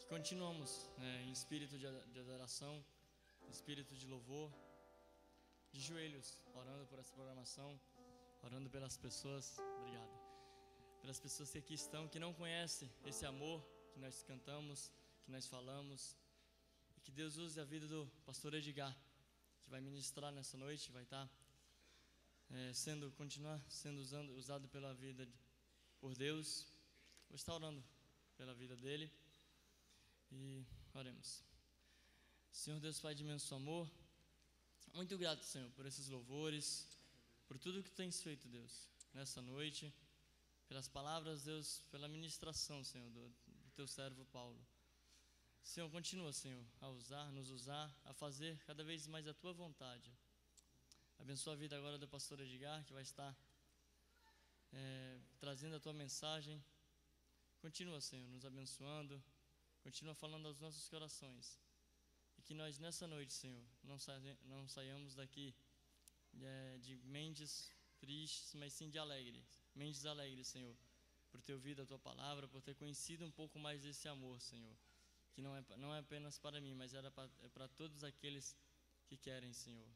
que continuamos em espírito de adoração, em espírito de louvor, de joelhos, orando por essa programação, orando pelas pessoas, obrigado, pelas pessoas que aqui estão, que não conhecem esse amor que nós cantamos, que nós falamos, e que Deus use a vida do pastor Edgar, que vai ministrar nessa noite, vai estar continuar sendo usado pela vida por Deus. Vou estar orando pela vida dele e oremos. Senhor Deus Pai de imenso amor, muito grato, Senhor, por esses louvores, por tudo que tens feito, Deus, nessa noite, pelas palavras, Deus, pela ministração, Senhor, do teu servo Paulo. Senhor, continua, Senhor, nos usar, a fazer cada vez mais a tua vontade. Abençoa a vida agora do pastor Edgar, que vai estar trazendo a tua mensagem. Continua, Senhor, nos abençoando, continua falando aos nossos corações. E que nós nessa noite, Senhor, não saiamos daqui de mentes tristes, mas sim de alegres. Mentes alegres, Senhor, por ter ouvido a tua palavra, por ter conhecido um pouco mais desse amor, Senhor. Que não é apenas para mim, mas é para todos aqueles que querem, Senhor.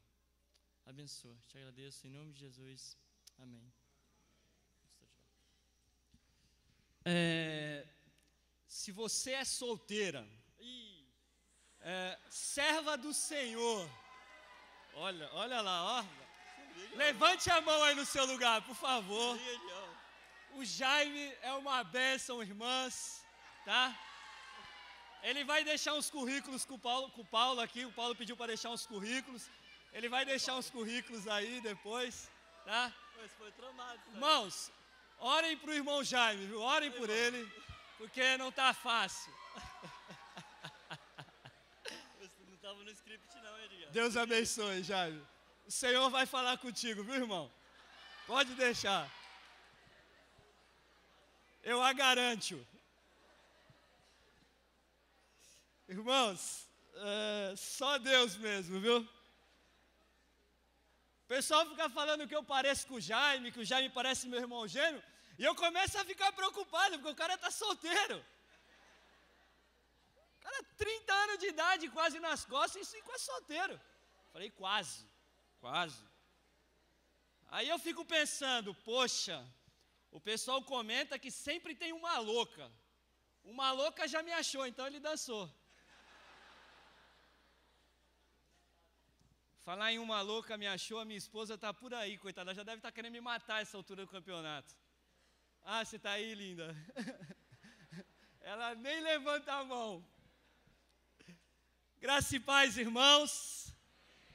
Abençoa, te agradeço em nome de Jesus, amém. Se você é solteira, serva do Senhor, olha lá, ó. Levante a mão aí no seu lugar, por favor. O Jaime é uma bênção, irmãs, tá? Ele vai deixar uns currículos com o Paulo aqui. O Paulo pediu para deixar uns currículos. Ele vai deixar uns currículos aí depois, tá? Foi tramado, tá? Irmãos, orem pro irmão Jaime, viu? Orem por ele, porque não tá fácil. Não estava no script não, Edgar. Deus abençoe, Jaime. O Senhor vai falar contigo, viu, irmão? Pode deixar. Eu a garanto. Irmãos, só Deus mesmo, viu? O pessoal fica falando que eu pareço com o Jaime, que o Jaime parece meu irmão gêmeo, e eu começo a ficar preocupado, porque o cara tá solteiro. O cara 30 anos de idade, quase nas costas, e 5 é solteiro. Falei, quase. Aí eu fico pensando, poxa, o pessoal comenta que sempre tem uma louca. Uma louca já me achou, então ele dançou. Falar em uma louca me achou, a minha esposa está por aí, coitada, ela já deve estar querendo me matar essa altura do campeonato. Ah, você está aí, linda. Ela nem levanta a mão. Graça e paz, irmãos.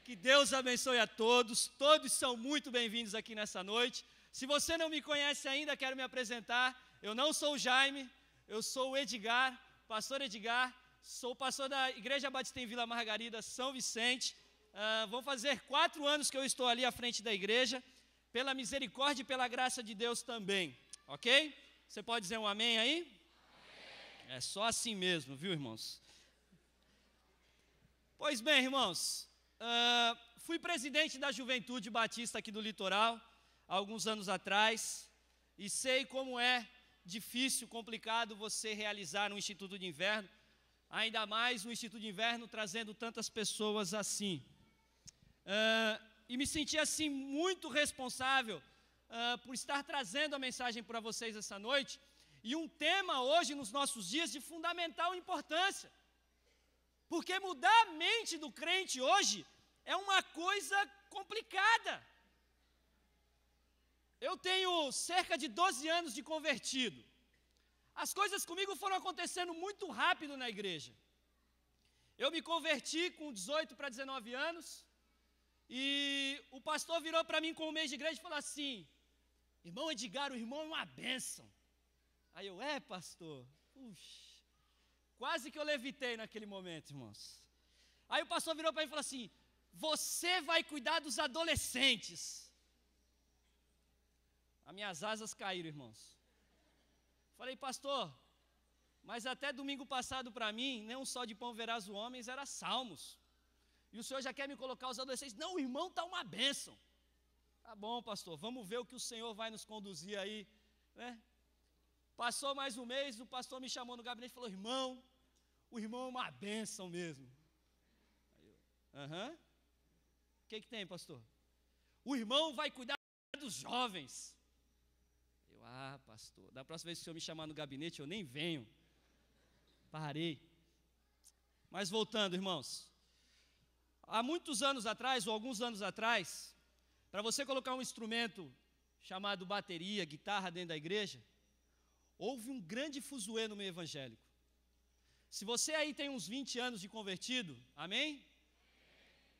Que Deus abençoe a todos. Todos são muito bem-vindos aqui nessa noite. Se você não me conhece ainda, quero me apresentar. Eu não sou o Jaime, eu sou o Edgar, pastor Edgar. Sou pastor da Igreja Batista em Vila Margarida, São Vicente. Vão fazer 4 anos que eu estou ali à frente da igreja, pela misericórdia e pela graça de Deus também, ok? Você pode dizer um amém aí? Amém. É só assim mesmo, viu, irmãos? Pois bem, irmãos, fui presidente da Juventude Batista aqui do Litoral, há alguns anos atrás, e sei como é difícil, complicado você realizar um Instituto de Inverno, ainda mais um Instituto de Inverno trazendo tantas pessoas assim. E me senti assim muito responsável por estar trazendo a mensagem para vocês essa noite, e um tema hoje nos nossos dias de fundamental importância, porque mudar a mente do crente hoje é uma coisa complicada. Eu tenho cerca de 12 anos de convertido. As coisas comigo foram acontecendo muito rápido na igreja. Eu me converti com 18 para 19 anos, e o pastor virou para mim com um mês de igreja e falou assim: irmão Edgar, o irmão é uma bênção. Aí eu, pastor, puxa, quase que eu levitei naquele momento, irmãos. Aí o pastor virou para mim e falou assim: você vai cuidar dos adolescentes. As minhas asas caíram, irmãos. Falei, pastor, mas até domingo passado para mim, nem um só de pão verás o homens, era Salmos. E o senhor já quer me colocar os adolescentes? Não, o irmão está uma bênção. Tá bom, pastor, vamos ver o que o Senhor vai nos conduzir aí, né? Passou mais um mês, o pastor me chamou no gabinete e falou: irmão, o irmão é uma bênção mesmo. Aham. O que tem, pastor? O irmão vai cuidar dos jovens. Pastor, da próxima vez que o senhor me chamar no gabinete, eu nem venho. Parei. Mas voltando, irmãos. Há muitos anos atrás, ou alguns anos atrás, para você colocar um instrumento chamado bateria, guitarra dentro da igreja, houve um grande fuzuê no meio evangélico. Se você aí tem uns 20 anos de convertido, amém?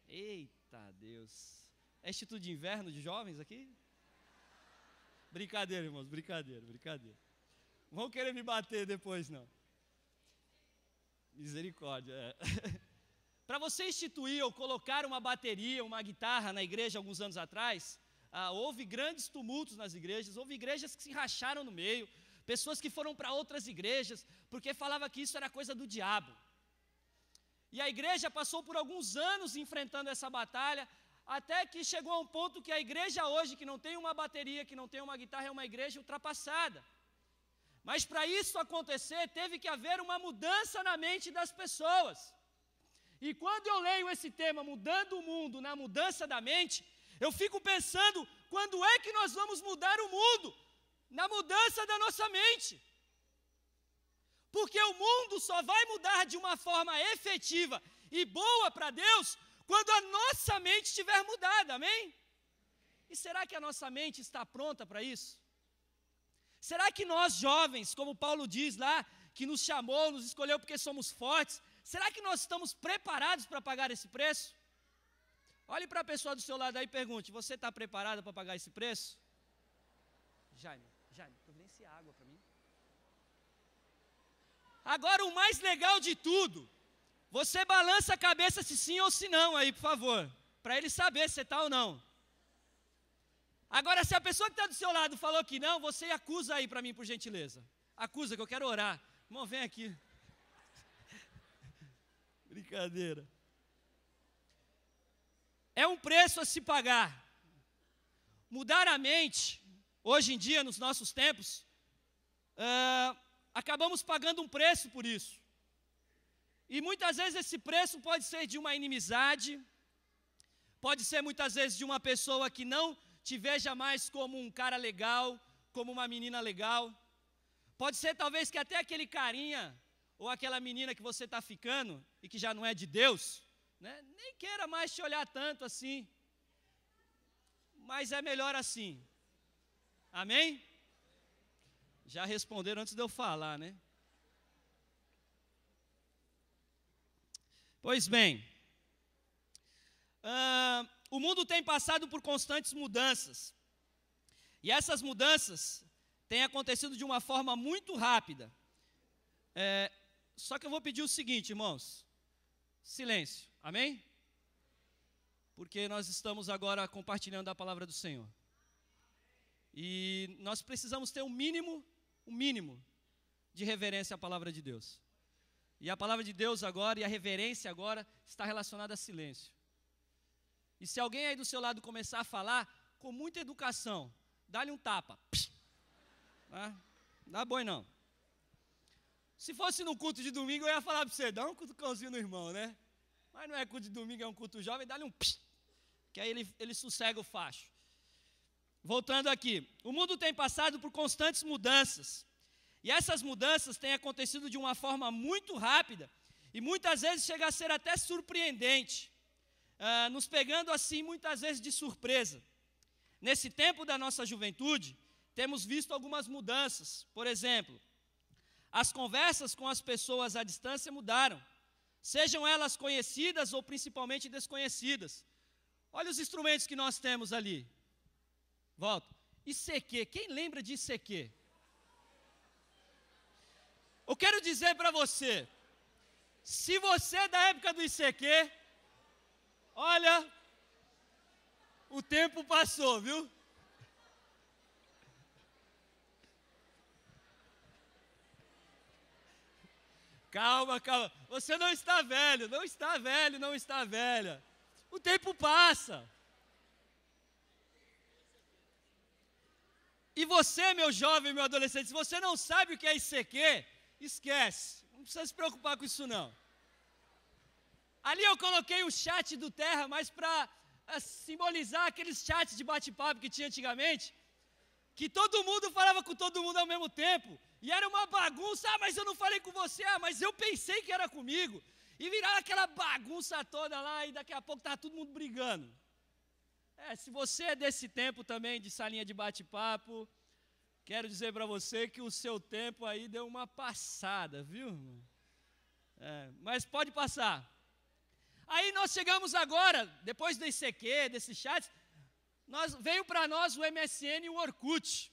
Eita Deus. É Instituto de Inverno de jovens aqui? Brincadeira, irmãos, brincadeira. Não vão querer me bater depois, não. Misericórdia. Para você instituir ou colocar uma bateria, uma guitarra na igreja alguns anos atrás, houve grandes tumultos nas igrejas, houve igrejas que se racharam no meio, pessoas que foram para outras igrejas, porque falava que isso era coisa do diabo. E a igreja passou por alguns anos enfrentando essa batalha, até que chegou a um ponto que a igreja hoje, que não tem uma bateria, que não tem uma guitarra, é uma igreja ultrapassada. Mas para isso acontecer, teve que haver uma mudança na mente das pessoas. E quando eu leio esse tema, mudando o mundo na mudança da mente, eu fico pensando, quando é que nós vamos mudar o mundo? Na mudança da nossa mente. Porque o mundo só vai mudar de uma forma efetiva e boa para Deus, quando a nossa mente estiver mudada, amém? E será que a nossa mente está pronta para isso? Será que nós jovens, como Paulo diz lá, que nos chamou, nos escolheu porque somos fortes, será que nós estamos preparados para pagar esse preço? Olhe para a pessoa do seu lado aí e pergunte, você está preparada para pagar esse preço? Jaime, providencia água para mim. Agora o mais legal de tudo, você balança a cabeça se sim ou se não aí, por favor, para ele saber se está ou não. Agora, se a pessoa que está do seu lado falou que não, você acusa aí para mim, por gentileza. Acusa, que eu quero orar. Irmão, vem aqui. Brincadeira. É um preço a se pagar. Mudar a mente, hoje em dia, nos nossos tempos, acabamos pagando um preço por isso. E muitas vezes esse preço pode ser de uma inimizade, pode ser muitas vezes de uma pessoa que não te veja mais como um cara legal, como uma menina legal. Pode ser talvez que até aquele carinha ou aquela menina que você está ficando e que já não é de Deus, né, nem queira mais te olhar tanto assim. Mas é melhor assim. Amém? Já responderam antes de eu falar, né? Pois bem, o mundo tem passado por constantes mudanças. E essas mudanças têm acontecido de uma forma muito rápida. Só que eu vou pedir o seguinte, irmãos. Silêncio, amém? Porque nós estamos agora compartilhando a palavra do Senhor. E nós precisamos ter um mínimo de reverência à palavra de Deus. E a palavra de Deus agora, e a reverência agora, está relacionada a silêncio. E se alguém aí do seu lado começar a falar, com muita educação, dá-lhe um tapa. Não dá boi não. Se fosse no culto de domingo, eu ia falar para você, dá um cutucãozinho no irmão, né? Mas não é culto de domingo, é um culto jovem, dá-lhe um que aí ele sossega o facho. Voltando aqui, o mundo tem passado por constantes mudanças. E essas mudanças têm acontecido de uma forma muito rápida e muitas vezes chega a ser até surpreendente, nos pegando assim muitas vezes de surpresa. Nesse tempo da nossa juventude, temos visto algumas mudanças. Por exemplo, as conversas com as pessoas à distância mudaram, sejam elas conhecidas ou principalmente desconhecidas. Olha os instrumentos que nós temos ali. Volta. ICQ, quem lembra de ICQ? Eu quero dizer para você, se você é da época do ICQ, olha, o tempo passou, viu? Calma, você não está velho, não está velha. O tempo passa. E você, meu jovem, meu adolescente, se você não sabe o que é ICQ, esquece, Não precisa se preocupar com isso, não. Ali eu coloquei o chat do Terra, mas para simbolizar aqueles chats de bate-papo que tinha antigamente, que todo mundo falava com todo mundo ao mesmo tempo. E era uma bagunça, mas eu não falei com você, mas eu pensei que era comigo. E virava aquela bagunça toda lá, e daqui a pouco estava todo mundo brigando. Se você é desse tempo também, de salinha de bate-papo, quero dizer para você que o seu tempo aí deu uma passada, viu, irmão? Mas pode passar. Aí nós chegamos agora, depois do ICQ, desses chats, veio para nós o MSN e o Orkut.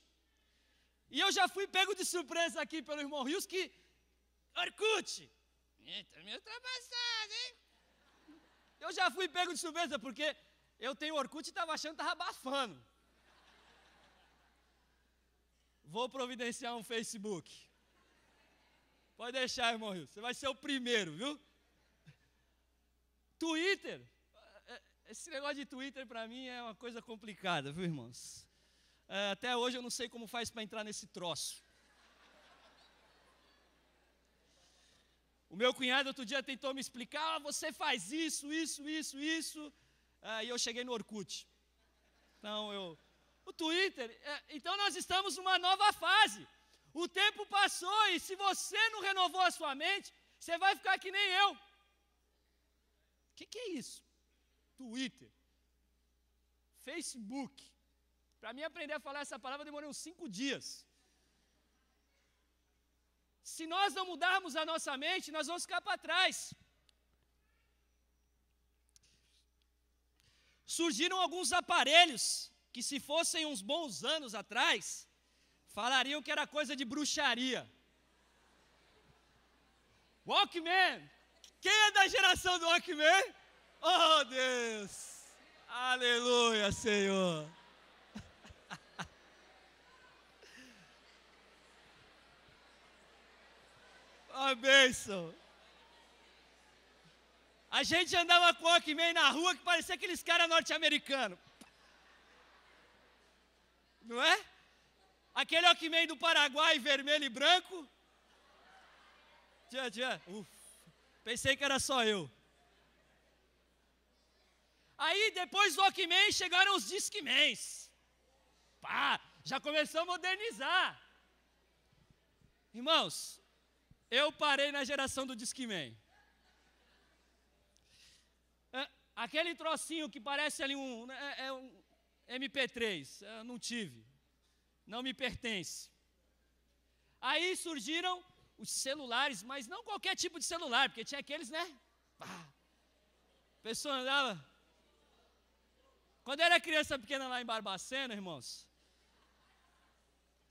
E eu já fui pego de surpresa aqui pelo irmão Rios que, Orkut, tá meio ultrapassado, hein? Eu já fui pego de surpresa porque eu tenho Orkut e estava achando que estava abafando. Vou providenciar um Facebook. Pode deixar, irmão Rios, você vai ser o primeiro, viu? Twitter, esse negócio de Twitter para mim é uma coisa complicada, viu, irmãos? Até hoje eu não sei como faz para entrar nesse troço. O meu cunhado outro dia tentou me explicar, você faz isso. Aí eu cheguei no Orkut. Então o Twitter, então nós estamos numa nova fase. O tempo passou e se você não renovou a sua mente, você vai ficar que nem eu. O que é isso? Twitter, Facebook. Para mim aprender a falar essa palavra demorou uns 5 dias. Se nós não mudarmos a nossa mente, nós vamos ficar para trás. Surgiram alguns aparelhos que, se fossem uns bons anos atrás, falariam que era coisa de bruxaria. Walkman. Quem é da geração do Walkman? Oh, Deus! Aleluia, Senhor! Uma bênção! A gente andava com o Walkman na rua que parecia aqueles caras norte-americanos. Não é? Aquele Walkman do Paraguai, vermelho e branco. Pensei que era só eu. Aí, depois do Walkman, chegaram os Discmans. Já começou a modernizar. Irmãos, eu parei na geração do Discman. Aquele trocinho que parece ali um MP3, não tive. Não me pertence. Aí surgiram os celulares, mas não qualquer tipo de celular, porque tinha aqueles, né? A pessoa andava. Quando eu era criança pequena lá em Barbacena, irmãos,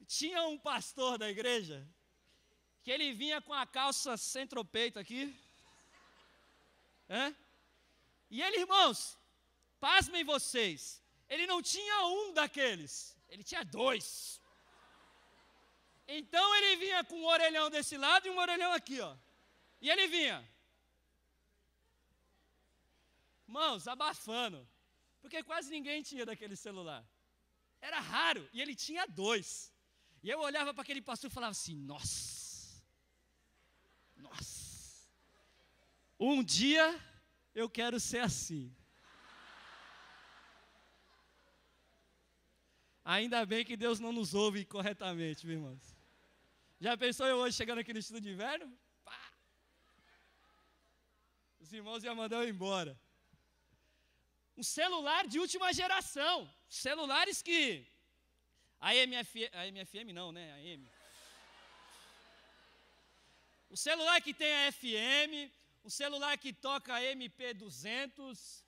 tinha um pastor da igreja que ele vinha com a calça centropeito aqui. E ele, irmãos, pasmem vocês, ele não tinha um daqueles, ele tinha 2. Então ele vinha com um orelhão desse lado e um orelhão aqui, ó. E ele vinha. Irmãos, abafando. Porque quase ninguém tinha daquele celular. Era raro. E ele tinha 2. E eu olhava para aquele pastor e falava assim, nossa. Um dia eu quero ser assim. Ainda bem que Deus não nos ouve corretamente, meus irmãos. Já pensou eu hoje chegando aqui no estudo de inverno? Os irmãos iam mandar eu embora. Um celular de última geração. Celulares que... A MFM não, né? A M. O celular que tem a FM, o celular que toca MP200,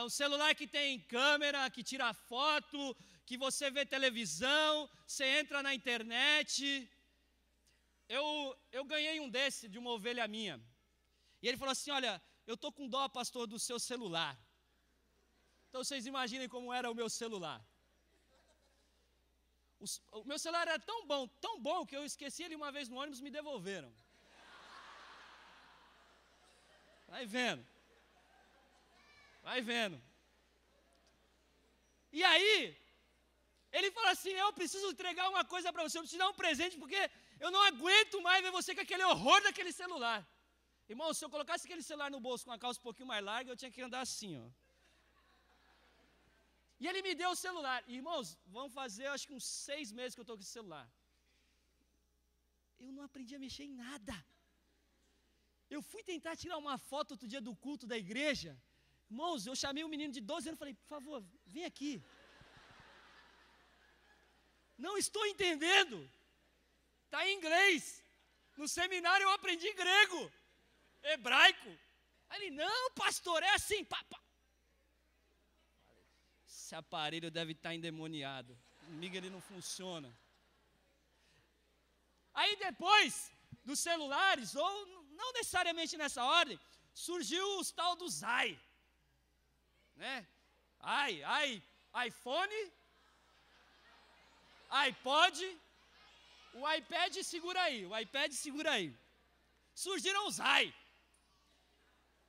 o celular que tem câmera, que tira foto, que você vê televisão, você entra na internet. Eu ganhei um desse de uma ovelha minha. E ele falou assim, olha, eu estou com dó, pastor, do seu celular. Então vocês imaginem como era o meu celular. O meu celular era tão bom, que eu esqueci ele uma vez no ônibus e me devolveram. Vai vendo. E aí, ele falou assim, eu preciso entregar uma coisa para você, eu preciso dar um presente, porque Eu não aguento mais ver você com aquele horror daquele celular. Irmão, se eu colocasse aquele celular no bolso com a calça um pouquinho mais larga, eu tinha que andar assim, ó. E ele me deu o celular. Irmãos, vamos fazer, acho que uns 6 meses que eu estou com esse celular. Eu não aprendi a mexer em nada. Eu fui tentar tirar uma foto outro dia do culto da igreja. Irmãos, eu chamei um menino de 12 anos e falei, por favor, vem aqui. Não estou entendendo. Está em inglês. No seminário eu aprendi grego, hebraico. Aí ele, não, pastor, é assim. Pá, pá. Esse aparelho deve estar endemoniado. Comigo ele não funciona. Aí depois dos celulares, ou não necessariamente nessa ordem, surgiu os tal do Zai. Né? iPhone, iPod, o iPad segura aí. Surgiram os Zai.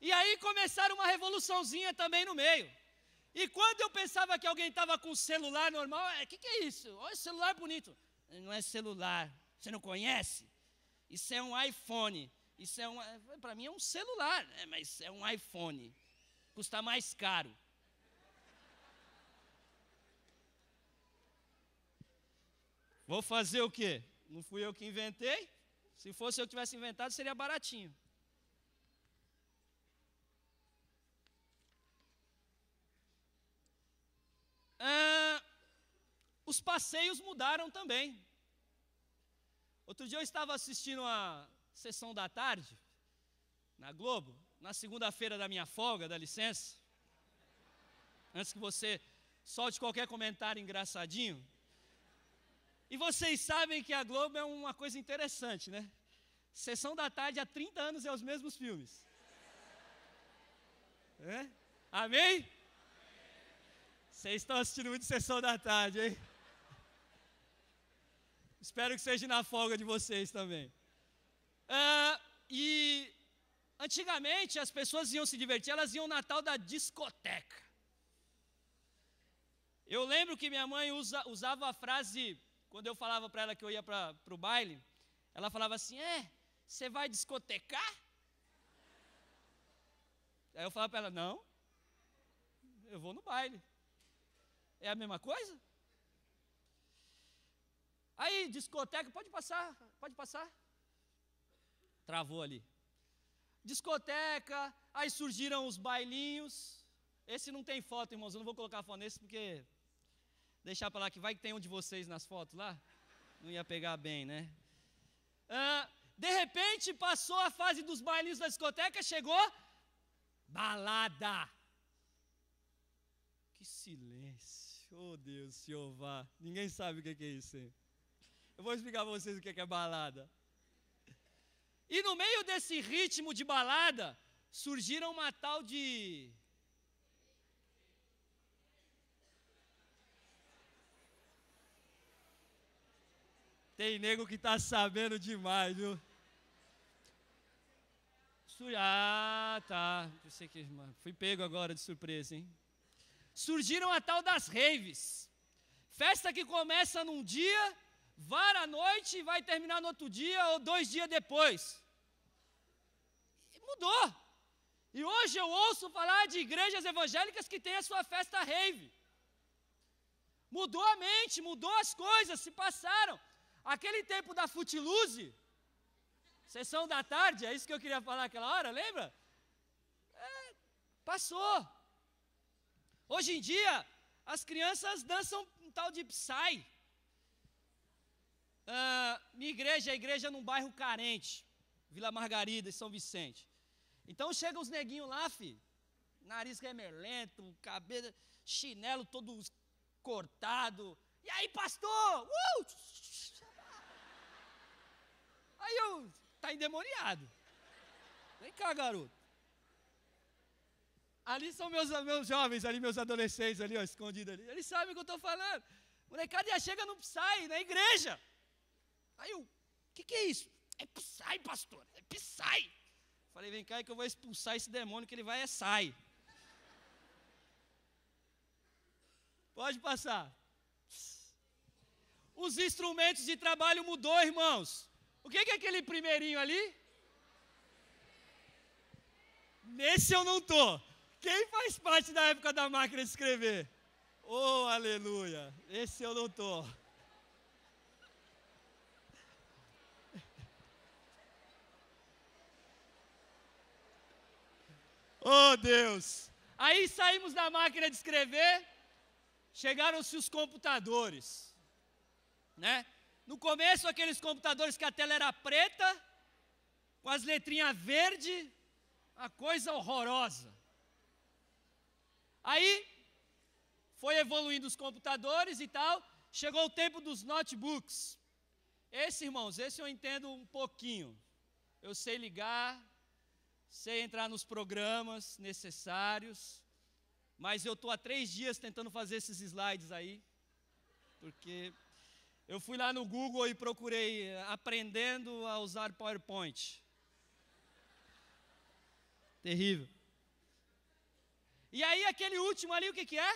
E aí começaram uma revoluçãozinha também no meio. E quando eu pensava que alguém estava com celular normal, o que é isso? Olha esse celular bonito. Não é celular, você não conhece? Isso é um iPhone. Isso é para mim é um celular, né? Mas é um iPhone. Custa mais caro. Vou fazer o quê? Não fui eu que inventei. Se fosse eu que tivesse inventado, seria baratinho. Os passeios mudaram também. Outro dia eu estava assistindo a Sessão da Tarde, na Globo, na segunda-feira da minha folga, dá licença. Antes que você solte qualquer comentário engraçadinho. E vocês sabem que a Globo é uma coisa interessante, né? Sessão da Tarde há 30 anos é os mesmos filmes. É? Amém? Vocês estão assistindo muito Sessão da Tarde, hein? Espero que seja na folga de vocês também. E antigamente as pessoas iam se divertir, elas iam na tal da discoteca. Eu lembro que minha mãe usava a frase, quando eu falava para ela que eu ia para o baile, ela falava assim, você vai discotecar? Aí eu falava para ela, não, eu vou no baile. É a mesma coisa? Aí, discoteca, pode passar. Travou ali. Discoteca, aí surgiram os bailinhos. Esse não tem foto, irmãos, eu não vou colocar foto nesse porque deixar para lá que vai que tem um de vocês nas fotos lá. Não ia pegar bem, né? De repente, passou a fase dos bailinhos da discoteca, chegou balada. Que silêncio. Oh Deus, Jeová. Ninguém sabe o que é isso, hein? Eu vou explicar para vocês o que é balada. E no meio desse ritmo de balada, surgiram uma tal de... Tem nego que está sabendo demais, viu? Tá. Eu sei que, fui pego agora de surpresa, hein? Surgiram a tal das raves. Festa que começa num dia, vara à noite e vai terminar no outro dia ou 2 dias depois. E mudou. E hoje eu ouço falar de igrejas evangélicas que têm a sua festa rave. Mudou a mente, mudou as coisas, se passaram. Aquele tempo da Footloose, Sessão da Tarde, é isso que eu queria falar aquela hora, lembra? Passou. Hoje em dia, as crianças dançam um tal de Psy. Minha igreja é a igreja num bairro carente, Vila Margarida, São Vicente. Então chega os neguinhos lá, nariz remelento, cabelo, chinelo todo cortado. E aí, pastor? Aí tá endemoniado. Vem cá, garoto. Ali são meus jovens, ali meus adolescentes, ali, ó, escondidos ali. Eles sabem o que eu estou falando. Molecada já chega no Psy, na igreja. Aí eu, o que é isso? É Psy, pastor, é Psy. Falei, vem cá que eu vou expulsar esse demônio que ele vai sai. Pode passar. Os instrumentos de trabalho mudou, irmãos. O que é aquele primeirinho ali? Nesse eu não tô. Quem faz parte da época da máquina de escrever? Oh, aleluia. Esse eu não tô. Oh, Deus. Aí saímos da máquina de escrever, chegaram-se os computadores, né? No começo, aqueles computadores que a tela era preta, com as letrinhas verdes, uma coisa horrorosa. Aí, foi evoluindo os computadores e tal, chegou o tempo dos notebooks. Esse, irmãos, esse eu entendo um pouquinho. Eu sei ligar, sei entrar nos programas necessários, mas eu estou há 3 dias tentando fazer esses slides aí, porque eu fui lá no Google e procurei aprendendo a usar PowerPoint. Terrível. E aí aquele último ali, o que é?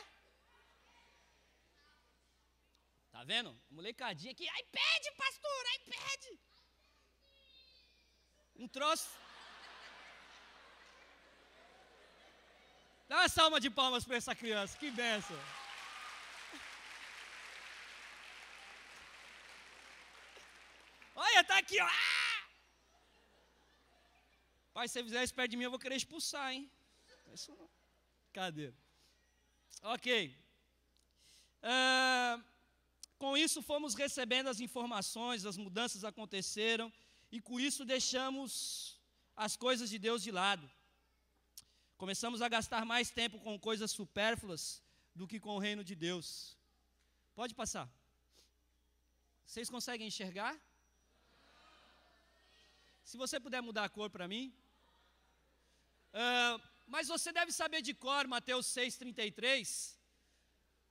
Tá vendo? A molecadinha aqui, iPad, pastor, iPad. Um troço. Dá uma salva de palmas para essa criança, que bênção. Olha, tá aqui, ó. Pai, se você fizer isso perto de mim, eu vou querer expulsar, hein? Isso não. Cadê? Ok. Com isso fomos recebendo as informações, as mudanças aconteceram, e com isso deixamos as coisas de Deus de lado. Começamos a gastar mais tempo com coisas supérfluas do que com o reino de Deus. Pode passar. Vocês conseguem enxergar? Se você puder mudar a cor para mim. Mas você deve saber de cor Mateus 6,33.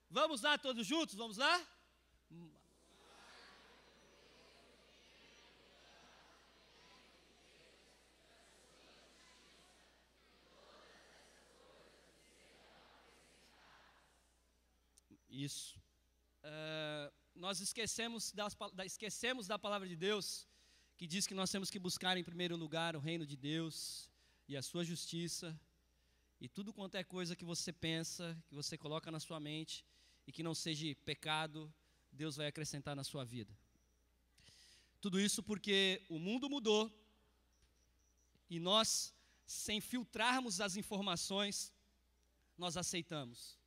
Vamos lá todos juntos? Vamos lá? Isso. Nós esquecemos da palavra de Deus, que diz que nós temos que buscar em primeiro lugar o reino de Deus e a sua justiça, e tudo quanto é coisa que você pensa, que você coloca na sua mente, e que não seja pecado, Deus vai acrescentar na sua vida. Tudo isso porque o mundo mudou, e nós, sem filtrarmos as informações, nós aceitamos.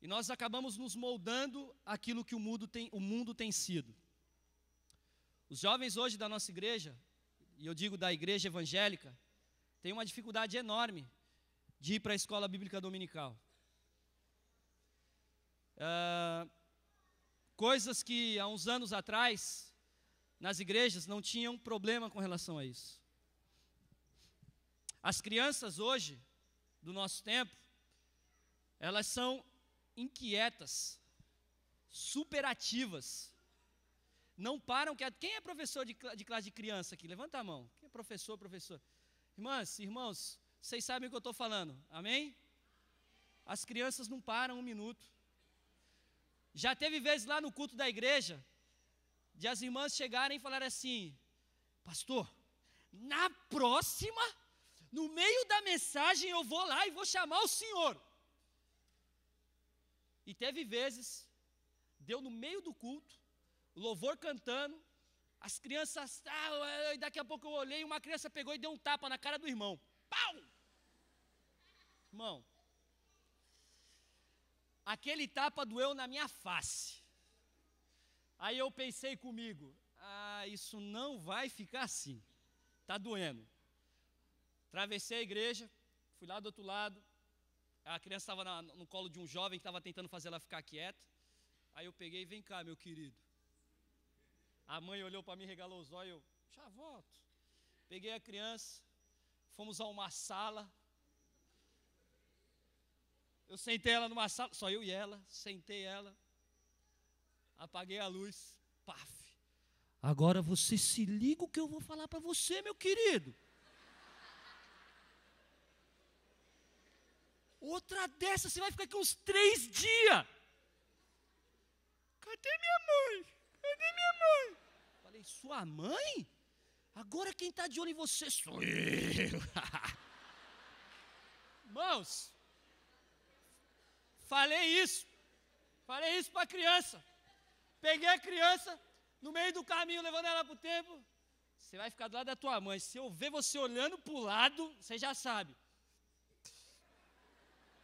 E nós acabamos nos moldando aquilo que o mundo tem sido. Os jovens hoje da nossa igreja, e eu digo da igreja evangélica, têm uma dificuldade enorme de ir para a escola bíblica dominical. Coisas que há uns anos atrás, nas igrejas, não tinham problema com relação a isso. As crianças hoje, do nosso tempo, elas são inquietas, superativas, não param. Quem é professor de classe de criança aqui? Levanta a mão. Quem é professor? Irmãs, irmãos, vocês sabem o que eu estou falando, amém? As crianças não param um minuto. Já teve vezes lá no culto da igreja, de as irmãs chegarem e falarem assim: pastor, na próxima, no meio da mensagem eu vou lá e vou chamar o senhor. E teve vezes, deu no meio do culto, o louvor cantando, as crianças, e daqui a pouco eu olhei e uma criança pegou e deu um tapa na cara do irmão. Pau! Irmão, aquele tapa doeu na minha face. Aí eu pensei comigo, isso não vai ficar assim, está doendo. Atravessei a igreja, fui lá do outro lado, a criança estava no colo de um jovem que estava tentando fazer ela ficar quieta. Aí eu peguei, vem cá, meu querido. A mãe olhou para mim, regalou os olhos, eu já volto. Peguei a criança, fomos a uma sala. Eu sentei ela numa sala, só eu e ela, sentei ela, apaguei a luz, paf. Agora você se liga o que eu vou falar para você, meu querido. Outra dessa, você vai ficar aqui uns 3 dias. Cadê minha mãe? Falei, sua mãe? Agora quem está de olho em você sou eu. Irmãos, falei isso para a criança. Peguei a criança, no meio do caminho, levando ela para o templo. Você vai ficar do lado da tua mãe. Se eu ver você olhando para o lado, você já sabe.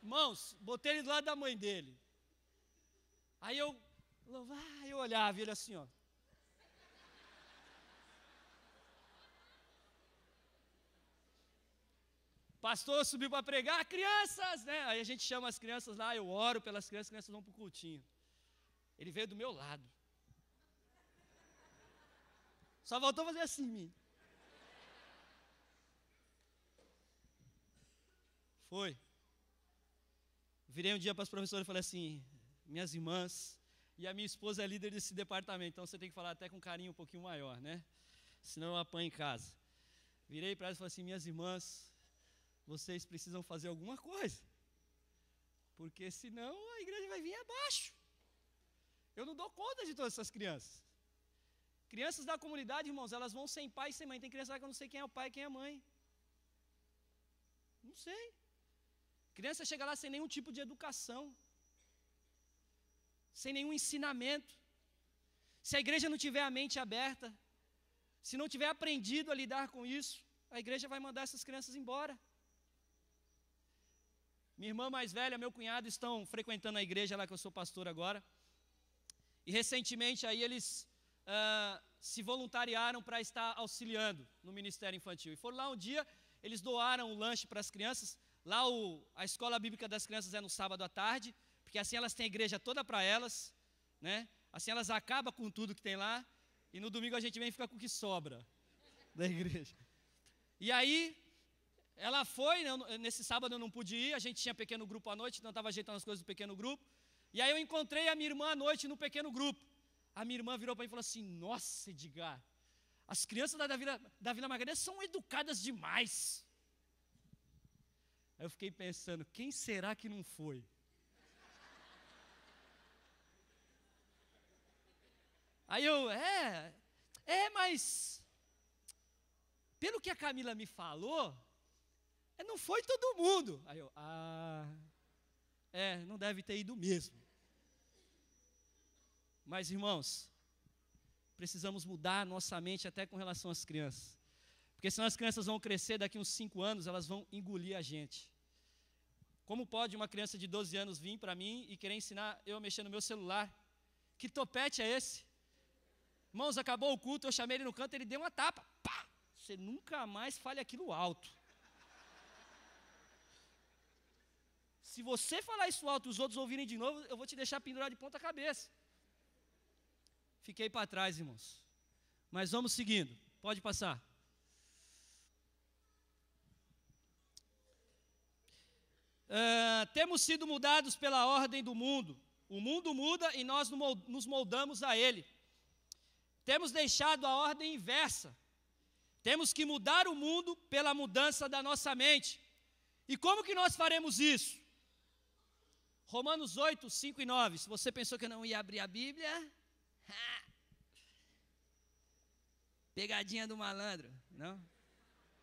Irmãos, botei ele do lado da mãe dele. Aí eu olhava ele assim, ó. Pastor subiu para pregar, crianças, né? Aí a gente chama as crianças lá, eu oro pelas crianças, as crianças vão para o cultinho. Ele veio do meu lado. Só voltou a fazer assim em mim. Foi. Virei um dia para as professoras e falei assim, minhas irmãs, e a minha esposa é líder desse departamento, então você tem que falar até com carinho um pouquinho maior, né? Senão eu apanho em casa. Virei para elas e falei assim, minhas irmãs, vocês precisam fazer alguma coisa, porque senão a igreja vai vir abaixo. Eu não dou conta de todas essas crianças. Crianças da comunidade, irmãos, elas vão sem pai e sem mãe. Tem criança lá que eu não sei quem é o pai e quem é a mãe. Não sei. Criança chega lá sem nenhum tipo de educação, sem nenhum ensinamento. Se a igreja não tiver a mente aberta, se não tiver aprendido a lidar com isso, a igreja vai mandar essas crianças embora. Minha irmã mais velha, meu cunhado estão frequentando a igreja lá que eu sou pastor agora. E recentemente aí eles se voluntariaram para estar auxiliando no ministério infantil. E foram lá um dia, eles doaram um lanche para as crianças. Lá a escola bíblica das crianças é no sábado à tarde, porque assim elas têm a igreja toda para elas, né? Assim elas acabam com tudo que tem lá, e no domingo a gente vem e fica com o que sobra da igreja. E aí, ela foi, nesse sábado eu não pude ir, a gente tinha pequeno grupo à noite, então eu estava ajeitando as coisas do pequeno grupo. E aí eu encontrei a minha irmã à noite no pequeno grupo. A minha irmã virou para mim e falou assim, nossa, Edgar, as crianças da Vila Margarida são educadas demais. Aí eu fiquei pensando, quem será que não foi? Aí eu, mas pelo que a Camila me falou, não foi todo mundo. Aí eu, não deve ter ido mesmo. Mas, irmãos, precisamos mudar a nossa mente até com relação às crianças. Porque senão as crianças vão crescer, daqui uns 5 anos, elas vão engolir a gente. Como pode uma criança de 12 anos vir para mim e querer ensinar eu a mexer no meu celular? Que topete é esse? Irmãos, acabou o culto, eu chamei ele no canto, ele deu uma tapa. Pá! Você nunca mais fale aquilo alto. Se você falar isso alto e os outros ouvirem de novo, eu vou te deixar pendurado de ponta cabeça. Fiquei para trás, irmãos. Mas vamos seguindo. Pode passar. Temos sido mudados pela ordem do mundo. O mundo muda e nós nos moldamos a ele. Temos deixado a ordem inversa. Temos que mudar o mundo pela mudança da nossa mente. E como que nós faremos isso? Romanos 8, 5 e 9. Se você pensou que eu não ia abrir a Bíblia, pegadinha do malandro.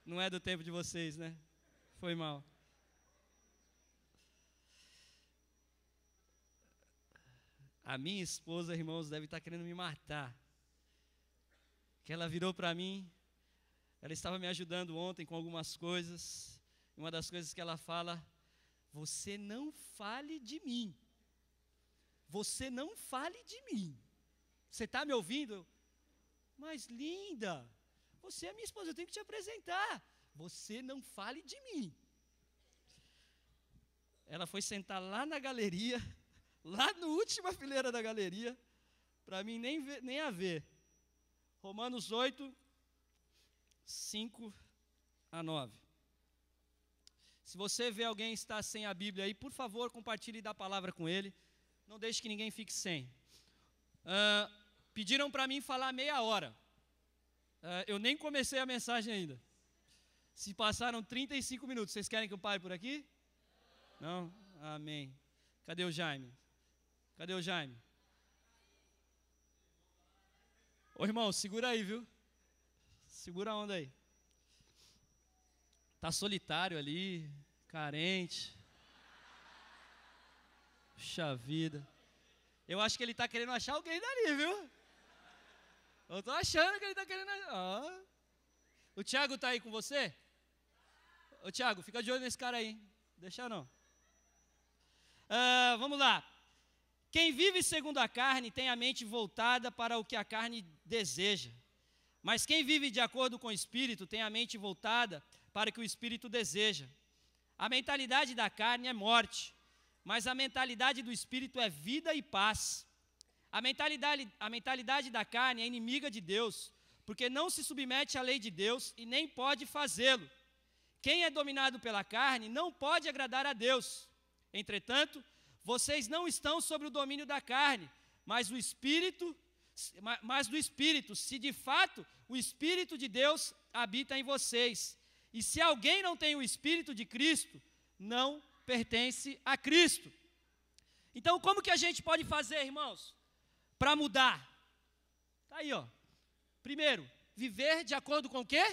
Não é do tempo de vocês, né? Foi mal. A minha esposa, irmãos, deve estar querendo me matar. Que ela virou para mim, ela estava me ajudando ontem com algumas coisas. Uma das coisas que ela fala, você não fale de mim. Você não fale de mim. Você está me ouvindo? Mas linda, você é minha esposa, eu tenho que te apresentar. Você não fale de mim. Ela foi sentar lá na galeria, lá na última fileira da galeria, para mim nem a ver. Romanos 8, 5 a 9. Se você vê alguém estar sem a Bíblia aí, por favor, compartilhe da palavra com ele. Não deixe que ninguém fique sem. Pediram para mim falar meia hora. Eu nem comecei a mensagem ainda. Se passaram 35 minutos. Vocês querem que eu pare por aqui? Não? Amém. Cadê o Jaime? Cadê o Jaime? Ô irmão, segura aí, viu? Segura a onda aí. Tá solitário ali, carente. Puxa vida. Eu acho que ele tá querendo achar alguém dali, viu? Eu tô achando que ele tá querendo achar. Ah. O Thiago tá aí com você? Ô Thiago, fica de olho nesse cara aí, hein? Deixa não. Vamos lá. Quem vive segundo a carne tem a mente voltada para o que a carne deseja. Mas quem vive de acordo com o Espírito tem a mente voltada para o que o Espírito deseja. A mentalidade da carne é morte, mas a mentalidade do Espírito é vida e paz. A mentalidade da carne é inimiga de Deus, porque não se submete à lei de Deus e nem pode fazê-lo. Quem é dominado pela carne não pode agradar a Deus. Entretanto, vocês não estão sob o domínio da carne, mas do Espírito, se de fato o Espírito de Deus habita em vocês. E se alguém não tem o Espírito de Cristo, não pertence a Cristo. Então, como que a gente pode fazer, irmãos, para mudar? Está aí, ó. Primeiro, viver de acordo com o quê?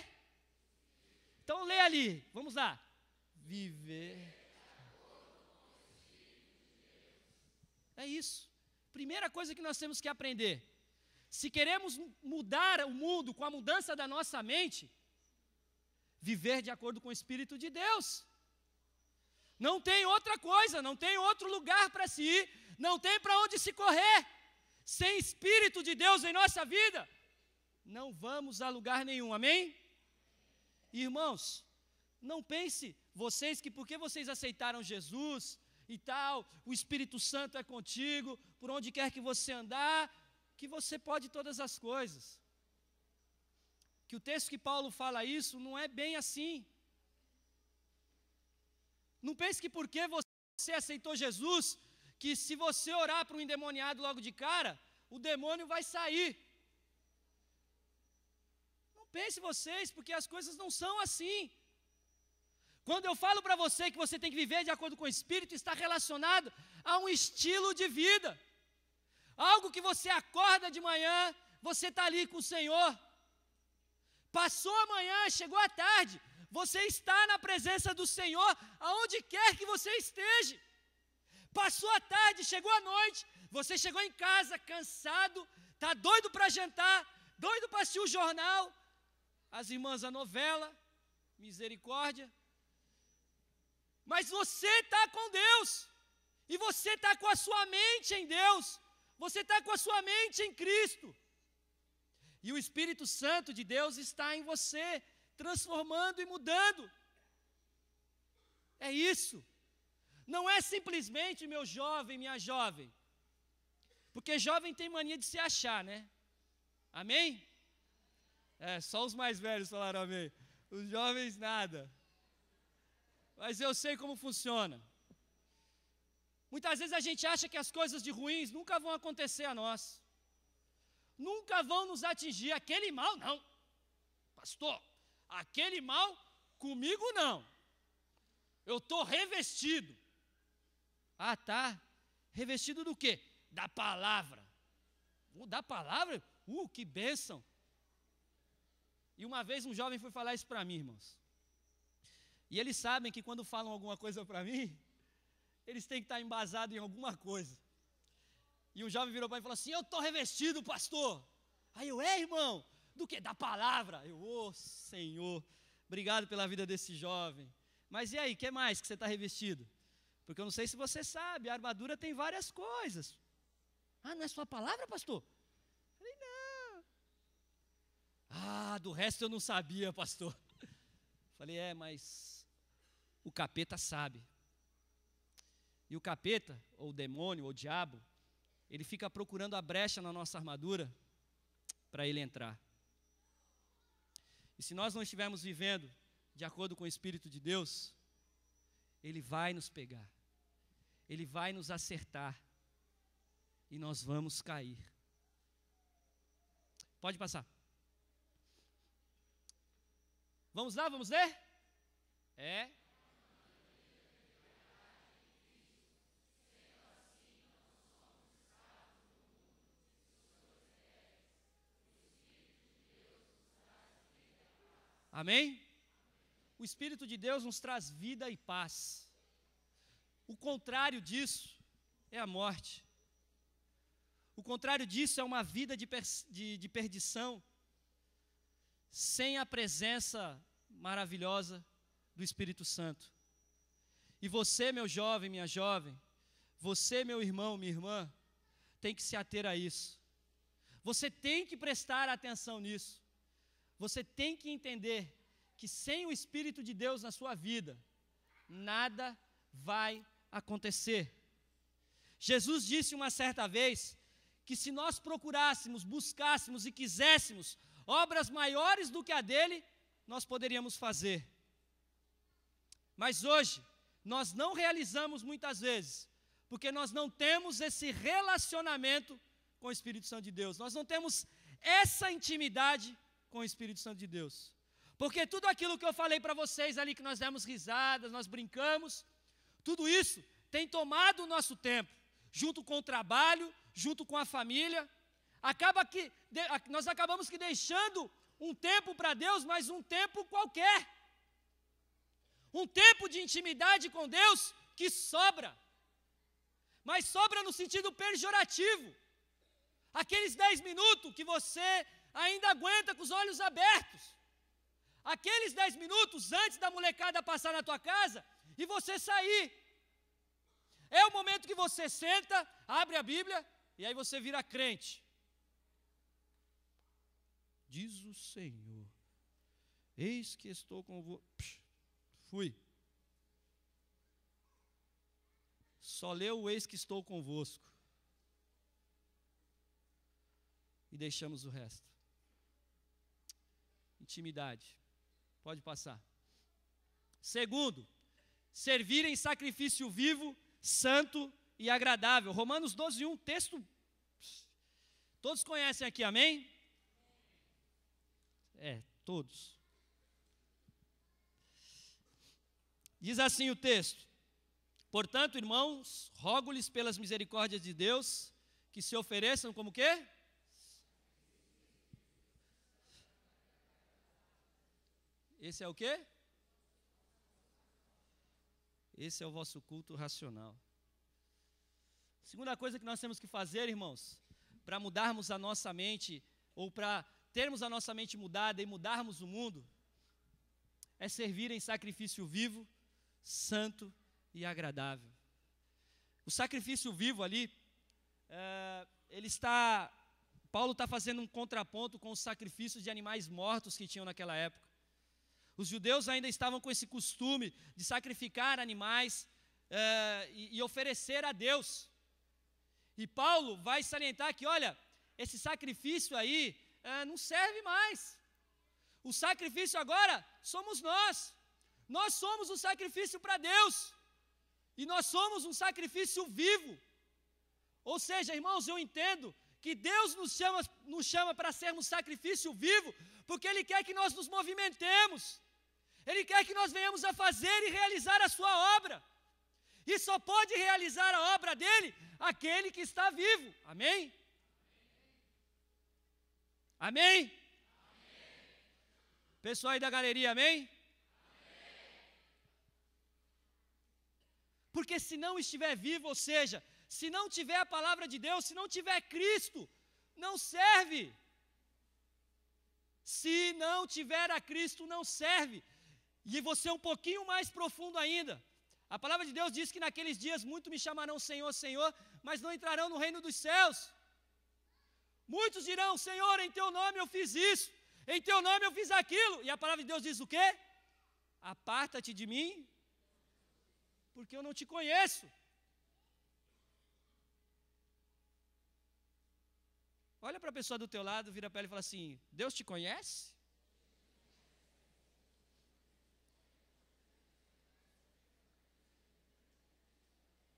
Então, lê ali, vamos lá. Viver. É isso. Primeira coisa que nós temos que aprender. Se queremos mudar o mundo com a mudança da nossa mente, viver de acordo com o Espírito de Deus. Não tem outra coisa, não tem outro lugar para se ir, não tem para onde se correr. Sem Espírito de Deus em nossa vida, não vamos a lugar nenhum, amém? Irmãos, não pense vocês que porque vocês aceitaram Jesus e tal, o Espírito Santo é contigo, por onde quer que você andar, que você pode todas as coisas. Que o texto que Paulo fala isso não é bem assim. Não pense que porque você aceitou Jesus, que se você orar para um endemoniado logo de cara, o demônio vai sair. Não pense vocês, porque as coisas não são assim. Quando eu falo para você que você tem que viver de acordo com o Espírito, está relacionado a um estilo de vida. Algo que você acorda de manhã, você está ali com o Senhor. Passou a manhã, chegou a tarde, você está na presença do Senhor, aonde quer que você esteja. Passou a tarde, chegou a noite, você chegou em casa cansado, está doido para jantar, doido para assistir o jornal, as irmãs a novela, misericórdia. Mas você está com Deus, e você está com a sua mente em Deus, você está com a sua mente em Cristo. E o Espírito Santo de Deus está em você, transformando e mudando. É isso. Não é simplesmente, meu jovem, minha jovem, porque jovem tem mania de se achar, né? Amém? Só os mais velhos falaram amém. Os jovens nada. Mas eu sei como funciona. Muitas vezes a gente acha que as coisas de ruins nunca vão acontecer a nós. Nunca vão nos atingir. Aquele mal não. Pastor, aquele mal comigo não. Eu estou revestido. Ah, tá. Revestido do quê? Da palavra. Da palavra? Que bênção. E uma vez um jovem foi falar isso para mim, irmãos. E eles sabem que quando falam alguma coisa para mim, eles têm que estar embasados em alguma coisa. E um jovem virou para mim e falou assim: eu estou revestido, pastor. Aí eu, irmão, do que? Da palavra. Eu, Senhor, obrigado pela vida desse jovem. Mas e aí, o que mais que você está revestido? Porque eu não sei se você sabe, a armadura tem várias coisas. Ah, não é só a palavra, pastor? Eu falei, não. Ah, do resto eu não sabia, pastor. Eu falei, mas o capeta sabe. E o capeta, ou o demônio, ou o diabo, ele fica procurando a brecha na nossa armadura para ele entrar. E se nós não estivermos vivendo de acordo com o Espírito de Deus, ele vai nos pegar, ele vai nos acertar e nós vamos cair. Pode passar. Vamos lá, vamos ler? Amém? O Espírito de Deus nos traz vida e paz. O contrário disso é a morte. O contrário disso é uma vida de perdição, sem a presença maravilhosa do Espírito Santo. E você, meu jovem, minha jovem, você, meu irmão, minha irmã, tem que se ater a isso. Você tem que prestar atenção nisso. Você tem que entender que sem o Espírito de Deus na sua vida, nada vai acontecer. Jesus disse uma certa vez que se nós procurássemos, buscássemos e quiséssemos obras maiores do que a dele, nós poderíamos fazer. Mas hoje, nós não realizamos muitas vezes, porque nós não temos esse relacionamento com o Espírito Santo de Deus. Nós não temos essa intimidade com o Espírito Santo de Deus. Porque tudo aquilo que eu falei para vocês ali, que nós demos risadas, nós brincamos, tudo isso tem tomado o nosso tempo, junto com o trabalho, junto com a família. Nós acabamos que deixando um tempo para Deus, mas um tempo qualquer. Um tempo de intimidade com Deus que sobra. Mas sobra no sentido pejorativo. Aqueles 10 minutos que você ainda aguenta com os olhos abertos. Aqueles 10 minutos antes da molecada passar na tua casa e você sair. É o momento que você senta, abre a Bíblia e aí você vira crente. Diz o Senhor, eis que estou convosco. Fui. Só leu o eis que estou convosco. E deixamos o resto. Intimidade. Pode passar. Segundo, servir em sacrifício vivo, santo e agradável. Romanos 12:1, texto. Todos conhecem aqui, amém? Todos. Diz assim o texto: portanto, irmãos, rogo-lhes pelas misericórdias de Deus, que se ofereçam como quê? Esse é o quê? Esse é o vosso culto racional. Segunda coisa que nós temos que fazer, irmãos, para mudarmos a nossa mente, ou para termos a nossa mente mudada e mudarmos o mundo, é servir em sacrifício vivo, santo e agradável. O sacrifício vivo ali, Paulo está fazendo um contraponto com os sacrifícios de animais mortos que tinham naquela época. Os judeus ainda estavam com esse costume de sacrificar animais e oferecer a Deus. E Paulo vai salientar que, olha, esse sacrifício aí não serve mais. O sacrifício agora somos nós. Nós somos o sacrifício para Deus. E nós somos um sacrifício vivo. Ou seja, irmãos, eu entendo que Deus nos chama para sermos sacrifício vivo, porque Ele quer que nós nos movimentemos. Ele quer que nós venhamos a fazer e realizar a sua obra. E só pode realizar a obra dele aquele que está vivo. Amém? Amém? Pessoal aí da galeria, amém? Porque se não estiver vivo, ou seja, se não tiver a palavra de Deus, se não tiver Cristo, não serve. Se não tiver a Cristo, não serve. E você é um pouquinho mais profundo ainda. A palavra de Deus diz que naqueles dias muitos me chamarão Senhor, Senhor, mas não entrarão no reino dos céus. Muitos dirão, Senhor, em teu nome eu fiz isso, em teu nome eu fiz aquilo. E a palavra de Deus diz o quê? Aparta-te de mim, porque eu não te conheço. Olha para a pessoa do teu lado, vira para ela e fala assim, Deus te conhece?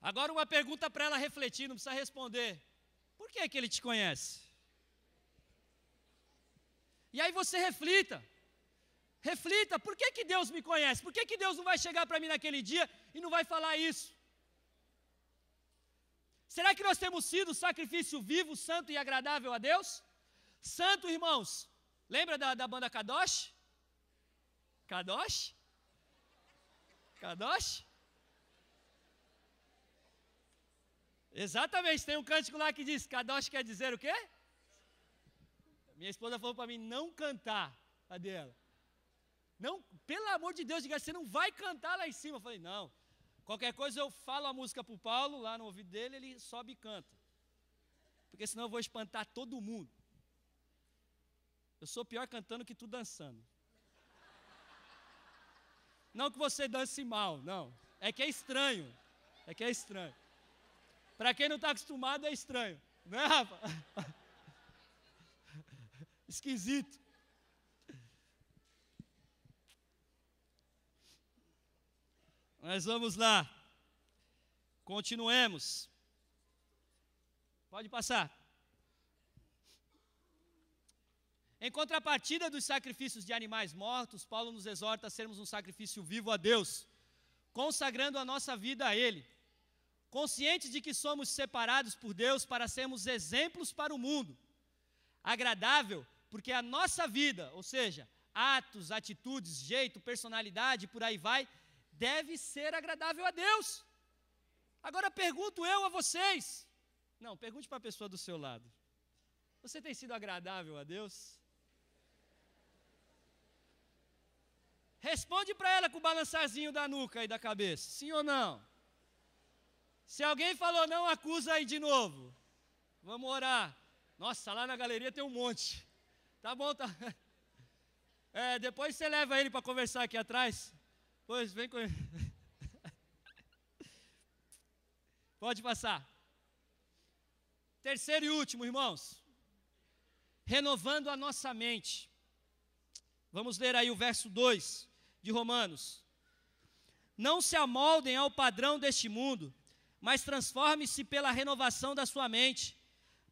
Agora uma pergunta para ela refletir, não precisa responder. Por que que Ele te conhece? E aí você reflita. Reflita, por que que Deus me conhece? Por que que Deus não vai chegar para mim naquele dia e não vai falar isso? Será que nós temos sido sacrifício vivo, santo e agradável a Deus? Santo, irmãos, lembra da banda Kadosh? Kadosh? Kadosh? Exatamente, tem um cântico lá que diz, Kadosh quer dizer o quê? Minha esposa falou para mim não cantar. Cadê ela? Não, pelo amor de Deus, diga, você não vai cantar lá em cima. Eu falei, não. Qualquer coisa eu falo a música para o Paulo, lá no ouvido dele, ele sobe e canta. Porque senão eu vou espantar todo mundo. Eu sou pior cantando que tu dançando. Não que você dance mal, não. É que é estranho. É que é estranho. Para quem não está acostumado, é estranho. Não é, Rafa? Esquisito. Mas vamos lá. Continuemos. Pode passar. Em contrapartida dos sacrifícios de animais mortos, Paulo nos exorta a sermos um sacrifício vivo a Deus, consagrando a nossa vida a Ele, conscientes de que somos separados por Deus para sermos exemplos para o mundo, agradável, porque a nossa vida, ou seja, atos, atitudes, jeito, personalidade, por aí vai, deve ser agradável a Deus. Agora pergunto eu a vocês, não, pergunte para a pessoa do seu lado, você tem sido agradável a Deus? Responde para ela com o balançarzinho da nuca e da cabeça, sim ou não? Se alguém falou não, acusa aí de novo. Vamos orar. Nossa, lá na galeria tem um monte. Tá bom, tá. Depois você leva ele para conversar aqui atrás. Pois, vem com ele. Pode passar. Terceiro e último, irmãos. Renovando a nossa mente. Vamos ler aí o verso 2 de Romanos. Não se amoldem ao padrão deste mundo, mas transforme-se pela renovação da sua mente,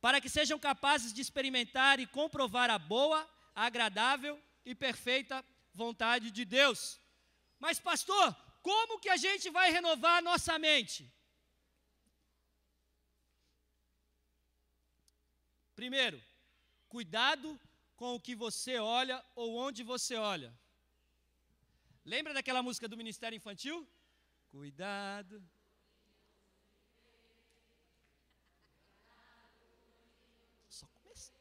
para que sejam capazes de experimentar e comprovar a boa, agradável e perfeita vontade de Deus. Mas pastor, como que a gente vai renovar a nossa mente? Primeiro, cuidado com o que você olha ou onde você olha. Lembra daquela música do Ministério Infantil? Cuidado. Só começou.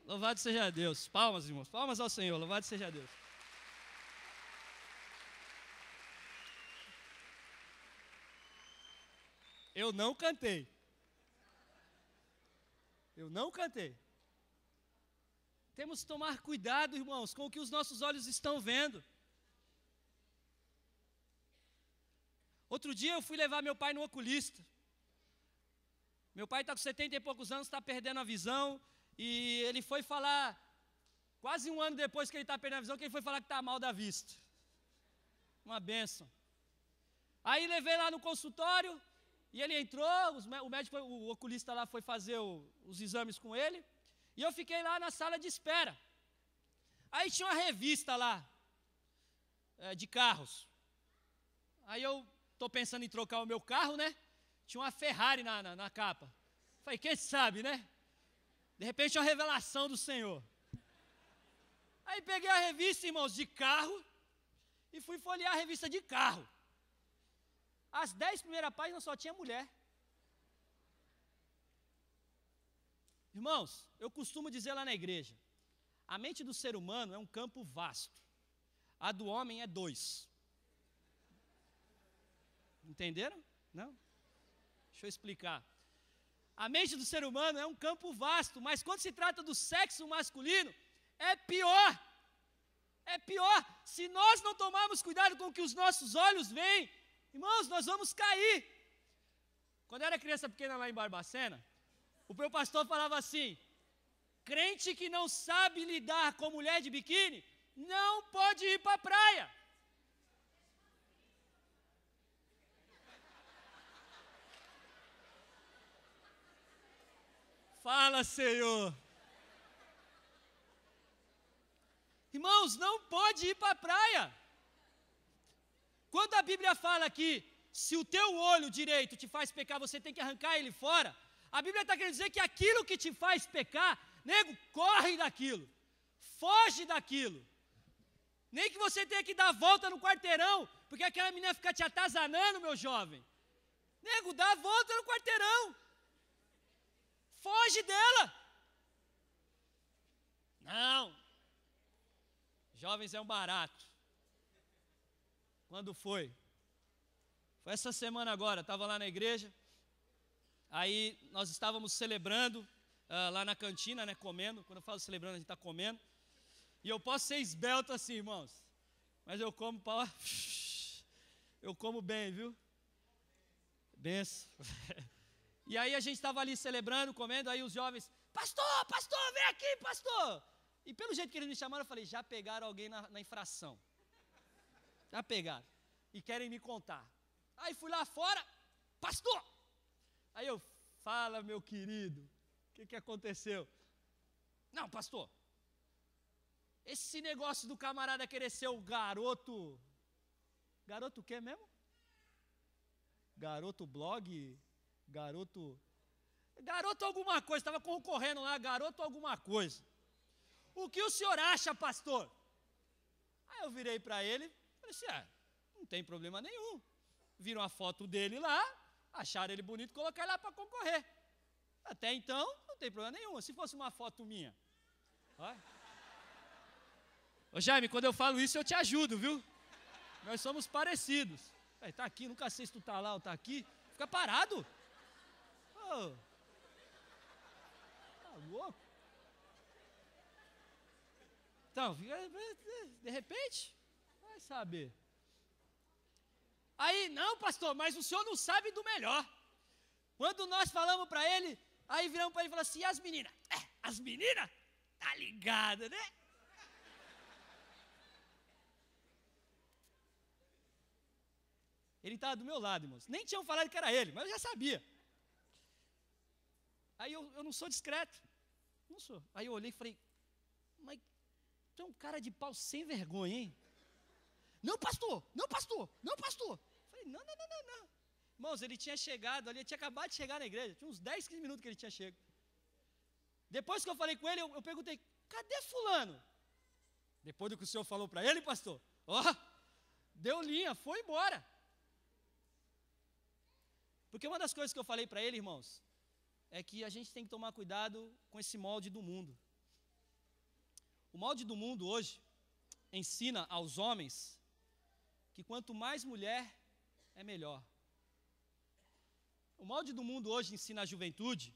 Louvado seja Deus. Palmas, irmãos. Palmas ao Senhor. Louvado seja Deus. Eu não cantei. Eu não cantei. Temos que tomar cuidado, irmãos, com o que os nossos olhos estão vendo. Outro dia eu fui levar meu pai no oculista. Meu pai está com 70 e poucos anos, está perdendo a visão. E ele foi falar, quase um ano depois que ele está perdendo a visão, que ele foi falar que está mal da vista. Uma bênção. Aí levei lá no consultório. E ele entrou, o médico, o oculista lá foi fazer os exames com ele, e eu fiquei lá na sala de espera. Aí tinha uma revista lá, de carros. Aí eu estou pensando em trocar o meu carro, né? Tinha uma Ferrari na capa. Falei, quem sabe, né? De repente uma revelação do Senhor. Aí peguei a revista, irmãos, de carro, e fui folhear a revista de carro. As 10 primeiras páginas só tinha mulher. Irmãos, eu costumo dizer lá na igreja, a mente do ser humano é um campo vasto. A do homem é 2. Entenderam? Não? Deixa eu explicar. A mente do ser humano é um campo vasto, mas quando se trata do sexo masculino, é pior. É pior. Se nós não tomarmos cuidado com o que os nossos olhos veem, irmãos, nós vamos cair. Quando eu era criança pequena lá em Barbacena, o meu pastor falava assim, crente que não sabe lidar com mulher de biquíni, não pode ir para a praia. Fala, Senhor. Irmãos, não pode ir para a praia. Quando a Bíblia fala que se o teu olho direito te faz pecar, você tem que arrancar ele fora, A Bíblia está querendo dizer que aquilo que te faz pecar, nego, corre daquilo, foge daquilo. Nem que você tenha que dar a volta no quarteirão, porque aquela menina fica te atazanando, meu jovem. Nego, dá a volta no quarteirão. Foge dela. Não. Jovens é um barato. Quando foi? Foi essa semana agora, estava lá na igreja. Aí nós estávamos celebrando lá na cantina, né, comendo. Quando eu falo celebrando, a gente está comendo. E eu posso ser esbelto assim, irmãos. Mas eu como eu como bem, viu? Benção. E aí a gente estava ali celebrando, comendo, aí os jovens, pastor, vem aqui, pastor. E pelo jeito que eles me chamaram, eu falei, já pegaram alguém na infração. Já pegaram. E querem me contar. Aí fui lá fora, pastor. Aí eu, fala, meu querido, o que aconteceu? Não, pastor, esse negócio do camarada querer ser o garoto o quê mesmo? Garoto blog, garoto alguma coisa, estava concorrendo lá, garoto alguma coisa. O que o senhor acha, pastor? Aí eu virei para ele, falei assim, não tem problema nenhum. Viram a foto dele lá, acharam ele bonito, colocaram lá para concorrer. Até então, não tem problema nenhum. Se fosse uma foto minha. Olha. Ô Jaime, quando eu falo isso, eu te ajudo, viu? Nós somos parecidos. Tá aqui, nunca sei se tu tá lá ou tá aqui. Fica parado. Oh. Tá louco? Então, de repente, vai saber. Aí, não, pastor, mas o senhor não sabe do melhor. Quando nós falamos para ele, aí viramos para ele e falamos assim, e as meninas? As meninas? Tá ligado, né? Ele estava do meu lado, irmãos. Nem tinham falado que era ele, mas eu já sabia. Aí eu não sou discreto. Não sou. Aí eu olhei e falei, mas tu é um cara de pau sem vergonha, hein? Não, pastor, não, pastor, não, pastor. Falei, não. Irmãos, ele tinha chegado ali, ele tinha acabado de chegar na igreja. Tinha uns 10, 15 minutos que ele tinha chegado. Depois que eu falei com ele, eu perguntei, cadê fulano? Depois do que o senhor falou para ele, pastor, deu linha, foi embora. Porque uma das coisas que eu falei para ele, irmãos, é que a gente tem que tomar cuidado com esse molde do mundo. O molde do mundo hoje ensina aos homens que quanto mais mulher, é melhor. O molde do mundo hoje ensina à juventude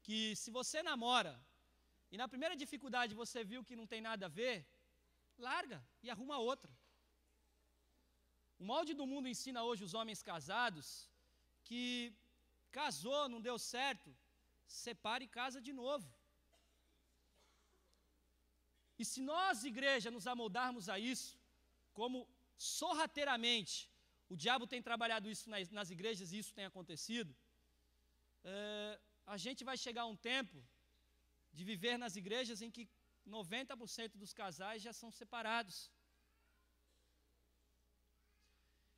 que se você namora e na primeira dificuldade você viu que não tem nada a ver, larga e arruma outra. O molde do mundo ensina hoje os homens casados que casou, não deu certo, separa e casa de novo. E se nós, igreja, nos amoldarmos a isso, como sorrateiramente o diabo tem trabalhado isso nas igrejas e isso tem acontecido, a gente vai chegar a um tempo de viver nas igrejas em que 90% dos casais já são separados.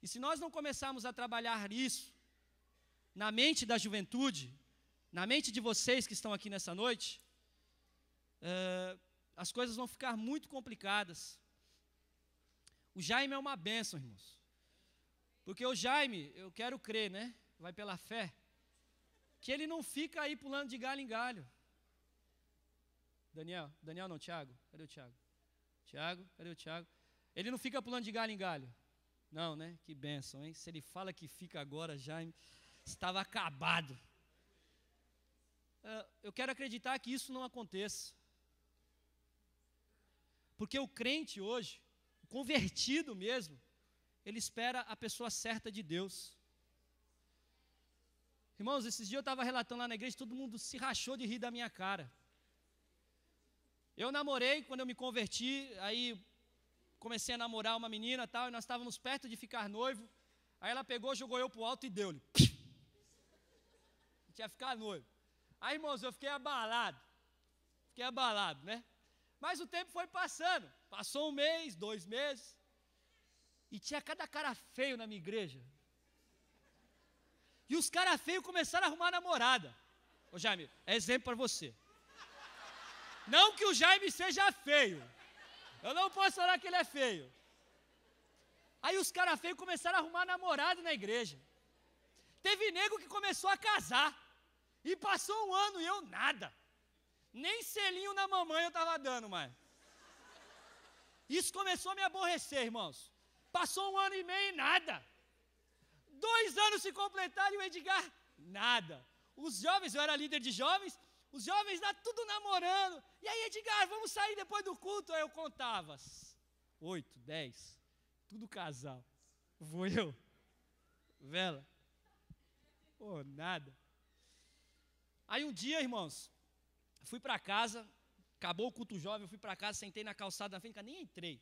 E se nós não começarmos a trabalhar isso na mente da juventude, na mente de vocês que estão aqui nessa noite, as coisas vão ficar muito complicadas. O Jaime é uma bênção, irmãos. Porque o Jaime, eu quero crer, né? Vai pela fé, que ele não fica aí pulando de galho em galho. Daniel não, Tiago, cadê o Tiago? Tiago, cadê o Tiago? Ele não fica pulando de galho em galho. Não, né? Que bênção, hein? Se ele fala que fica agora, Jaime, estava acabado. Eu quero acreditar que isso não aconteça. Porque o crente hoje, o convertido mesmo, ele espera a pessoa certa de Deus. Irmãos, esses dias eu estava relatando lá na igreja, todo mundo se rachou de rir da minha cara. Eu namorei, quando eu me converti, aí comecei a namorar uma menina e tal, e nós estávamos perto de ficar noivo. Aí ela pegou, jogou eu pro alto e deu-lhe. Tinha ficado noivo. Aí, irmãos, eu fiquei abalado, né? Mas o tempo foi passando. Passou 1 mês, 2 meses. E tinha cada cara feio na minha igreja. E os caras feios começaram a arrumar namorada. Ô Jaime, é exemplo para você. Não que o Jaime seja feio. Eu não posso falar que ele é feio. Aí os caras feios começaram a arrumar namorado na igreja. Teve nego que começou a casar. E passou um ano e eu nada. Nem selinho na mamãe eu estava dando mais. Isso começou a me aborrecer, irmãos. Passou um ano e meio e nada. 2 anos se completaram e o Edgar, nada. Os jovens, eu era líder de jovens, os jovens lá tudo namorando. E aí, Edgar, vamos sair depois do culto? Aí eu contava. 8, 10, tudo casal. Vou eu. Vela. Pô, nada. Aí um dia, irmãos, fui para casa, acabou o culto jovem, eu fui para casa, sentei na calçada na frente, nem entrei.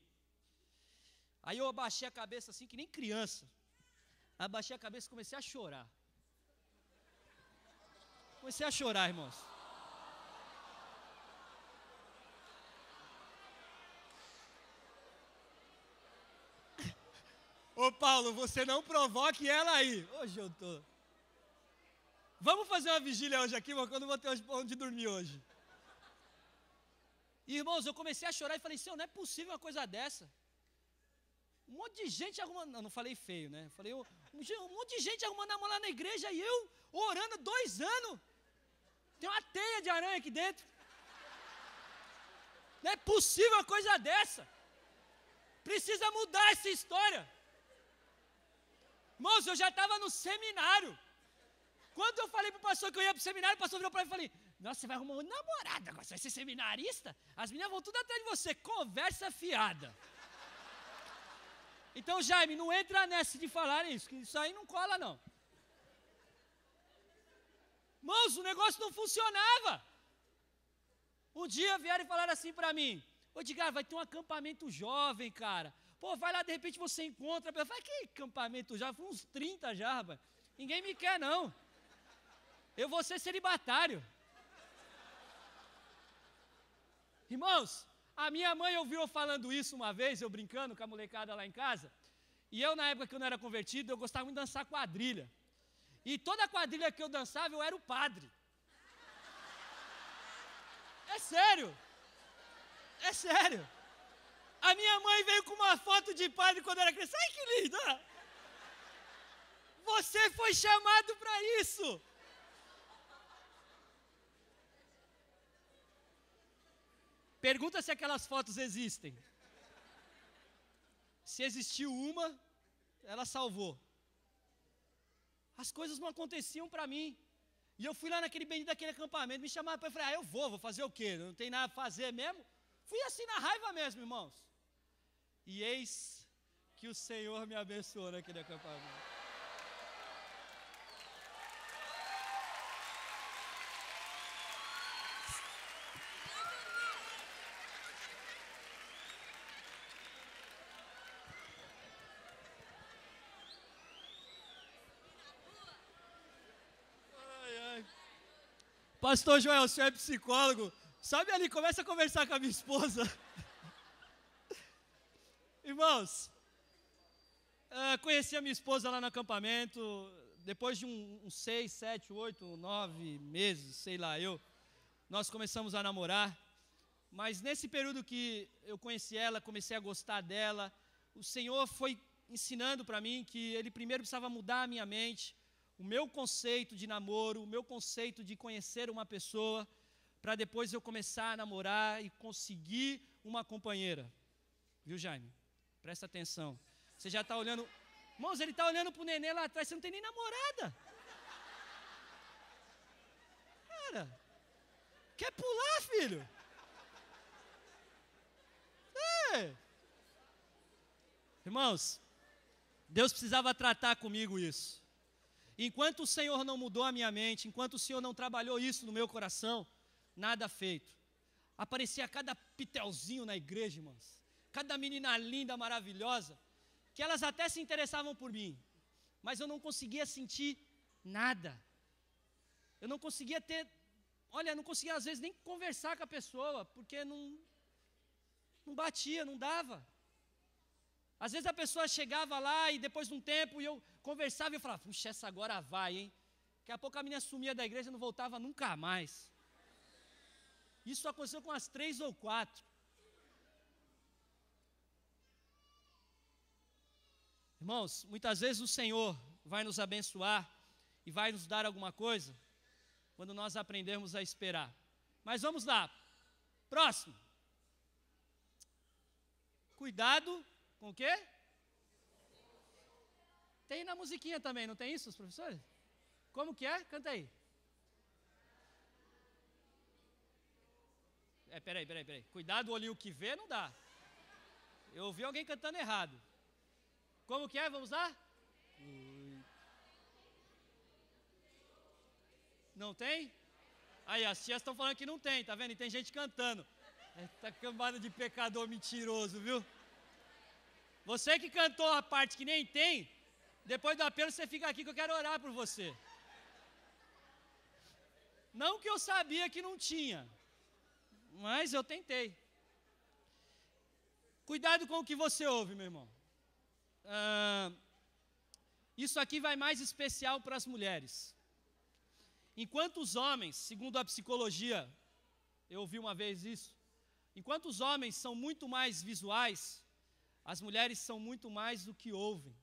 Aí eu abaixei a cabeça assim, que nem criança. Abaixei a cabeça e comecei a chorar. Comecei a chorar, irmãos. Ô Paulo, você não provoque ela aí. Hoje eu tô. Vamos fazer uma vigília hoje aqui, mas eu não vou ter onde dormir hoje. E, irmãos, eu comecei a chorar e falei, Senhor, não é possível uma coisa dessa. Um monte de gente arrumando, não falei feio, né? Falei, um monte de gente arrumando namoro lá na igreja e eu orando 2 anos. Tem uma teia de aranha aqui dentro. Não é possível uma coisa dessa. Precisa mudar essa história. Irmãos, eu já estava no seminário. Quando eu falei para o pastor que eu ia para o seminário, o pastor virou para mim e falou, nossa, você vai arrumar um namorado agora, você vai ser seminarista? As meninas vão tudo atrás de você, conversa fiada. Então, Jaime, não entra nessa de falar isso, que isso aí não cola não. Irmãos, o negócio não funcionava. Um dia vieram e falaram assim para mim, ô Edgar, vai ter um acampamento jovem, cara. Pô, vai lá, de repente você encontra. Eu falei, que acampamento jovem? Foi uns 30 já, rapaz. Ninguém me quer, não. Eu vou ser celibatário. Irmãos, a minha mãe ouviu eu falando isso uma vez, eu brincando com a molecada lá em casa. E eu, na época que eu não era convertido, eu gostava muito de dançar quadrilha. E toda quadrilha que eu dançava, eu era o padre. É sério. É sério. A minha mãe veio com uma foto de padre quando eu era criança. Ai, que linda! Você foi chamado para isso. Pergunta se aquelas fotos existem. Se existiu uma, ela salvou. As coisas não aconteciam para mim. E eu fui lá naquele bendito daquele acampamento, me chamaram para eu falei, eu vou fazer o quê? Não tem nada a fazer mesmo? Fui assim na raiva mesmo, irmãos. E eis que o Senhor me abençoou naquele acampamento. Pastor Joel, o senhor é psicólogo. Sabe ali, começa a conversar com a minha esposa. Irmãos, conheci a minha esposa lá no acampamento. Depois de uns 6, 7, 8, 9 meses, sei lá, nós começamos a namorar. Mas nesse período que eu conheci ela, comecei a gostar dela, o Senhor foi ensinando para mim que Ele primeiro precisava mudar a minha mente, o meu conceito de namoro, o meu conceito de conhecer uma pessoa, para depois eu começar a namorar e conseguir uma companheira. Viu, Jaime? Presta atenção. Você já está olhando... Irmãos, ele está olhando para o neném lá atrás, você não tem nem namorada. Cara, quer pular, filho? Irmãos, Deus precisava tratar comigo isso. Enquanto o Senhor não mudou a minha mente, enquanto o Senhor não trabalhou isso no meu coração, nada feito. Aparecia cada pitelzinho na igreja, irmãos. Cada menina linda, maravilhosa, que elas até se interessavam por mim, mas eu não conseguia sentir nada. Eu não conseguia não conseguia às vezes nem conversar com a pessoa, porque não batia, não dava. Às vezes a pessoa chegava lá e depois de um tempo eu conversava e eu falava, puxa, essa agora vai, hein? Daqui a pouco a menina sumia da igreja e não voltava nunca mais. Isso aconteceu com as 3 ou 4. Irmãos, muitas vezes o Senhor vai nos abençoar e vai nos dar alguma coisa quando nós aprendermos a esperar. Mas vamos lá. Próximo. Cuidado com o quê? Tem na musiquinha também, não tem isso, os professores? Como que é? Canta aí. Peraí. Cuidado, o olhinho que vê, não dá. Eu ouvi alguém cantando errado. Como que é? Vamos lá? Não tem? Aí, as tias estão falando que não tem, tá vendo? E tem gente cantando. Essa cambada de pecador mentiroso, viu? Você que cantou a parte que nem tem, depois do apelo você fica aqui que eu quero orar por você. Não que eu sabia que não tinha, mas eu tentei. Cuidado com o que você ouve, meu irmão. Isso aqui vai mais especial para as mulheres. Enquanto os homens, segundo a psicologia, eu ouvi uma vez isso, enquanto os homens são muito mais visuais, as mulheres são muito mais do que ouvem.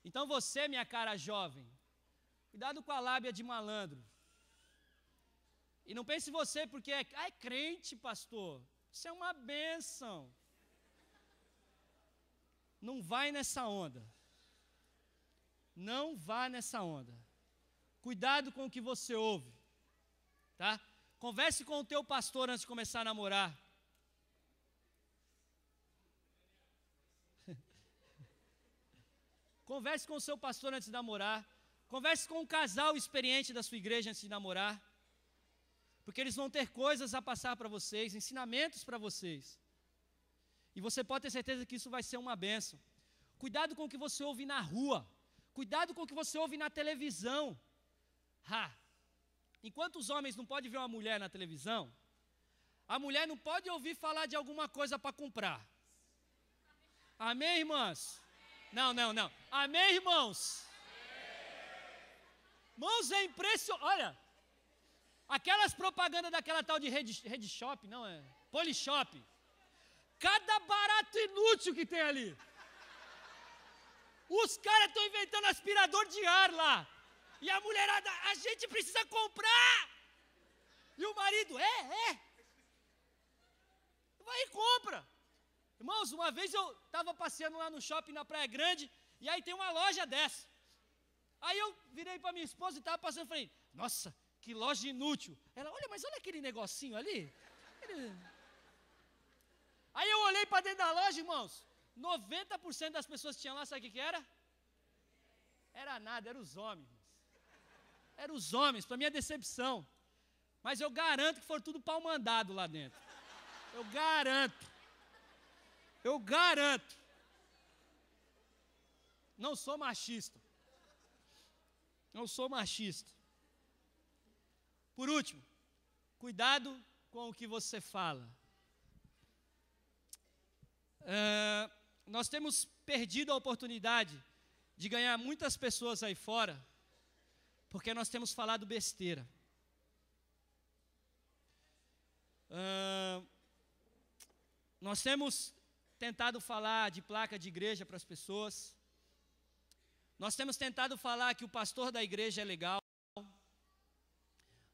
Então você, minha cara jovem, cuidado com a lábia de malandro. E não pense você porque é crente, pastor. Isso é uma bênção. Não vai nessa onda. Não vá nessa onda. Cuidado com o que você ouve. Tá? Converse com o teu pastor antes de começar a namorar. Converse com o seu pastor antes de namorar. Converse com um casal experiente da sua igreja antes de namorar. Porque eles vão ter coisas a passar para vocês, ensinamentos para vocês. E você pode ter certeza que isso vai ser uma bênção. Cuidado com o que você ouve na rua. Cuidado com o que você ouve na televisão. Enquanto os homens não podem ver uma mulher na televisão, a mulher não pode ouvir falar de alguma coisa para comprar. Amém, irmãs? Não. Amém, irmãos? Irmãos, é impressionante. Olha, aquelas propagandas daquela tal de Rede Shop, não é? Polishop. Cada barato inútil que tem ali. Os caras estão inventando aspirador de ar lá. E a mulherada, a gente precisa comprar. E o marido, vai e compra. Irmãos, uma vez eu estava passeando lá no shopping na Praia Grande, e aí tem uma loja dessa. Aí eu virei para minha esposa e estava passando e falei, nossa, que loja inútil. Ela, mas olha aquele negocinho ali. Aí eu olhei para dentro da loja, irmãos, 90% das pessoas que tinham lá, sabe o que era? Era nada, eram os homens. Eram os homens, para minha decepção. Mas eu garanto que foram tudo pau mandado lá dentro. Eu garanto. Não sou machista. Por último, cuidado com o que você fala. Nós temos perdido a oportunidade de ganhar muitas pessoas aí fora, porque nós temos falado besteira. Nós temos tentado falar de placa de igreja para as pessoas. Nós temos tentado falar que o pastor da igreja é legal.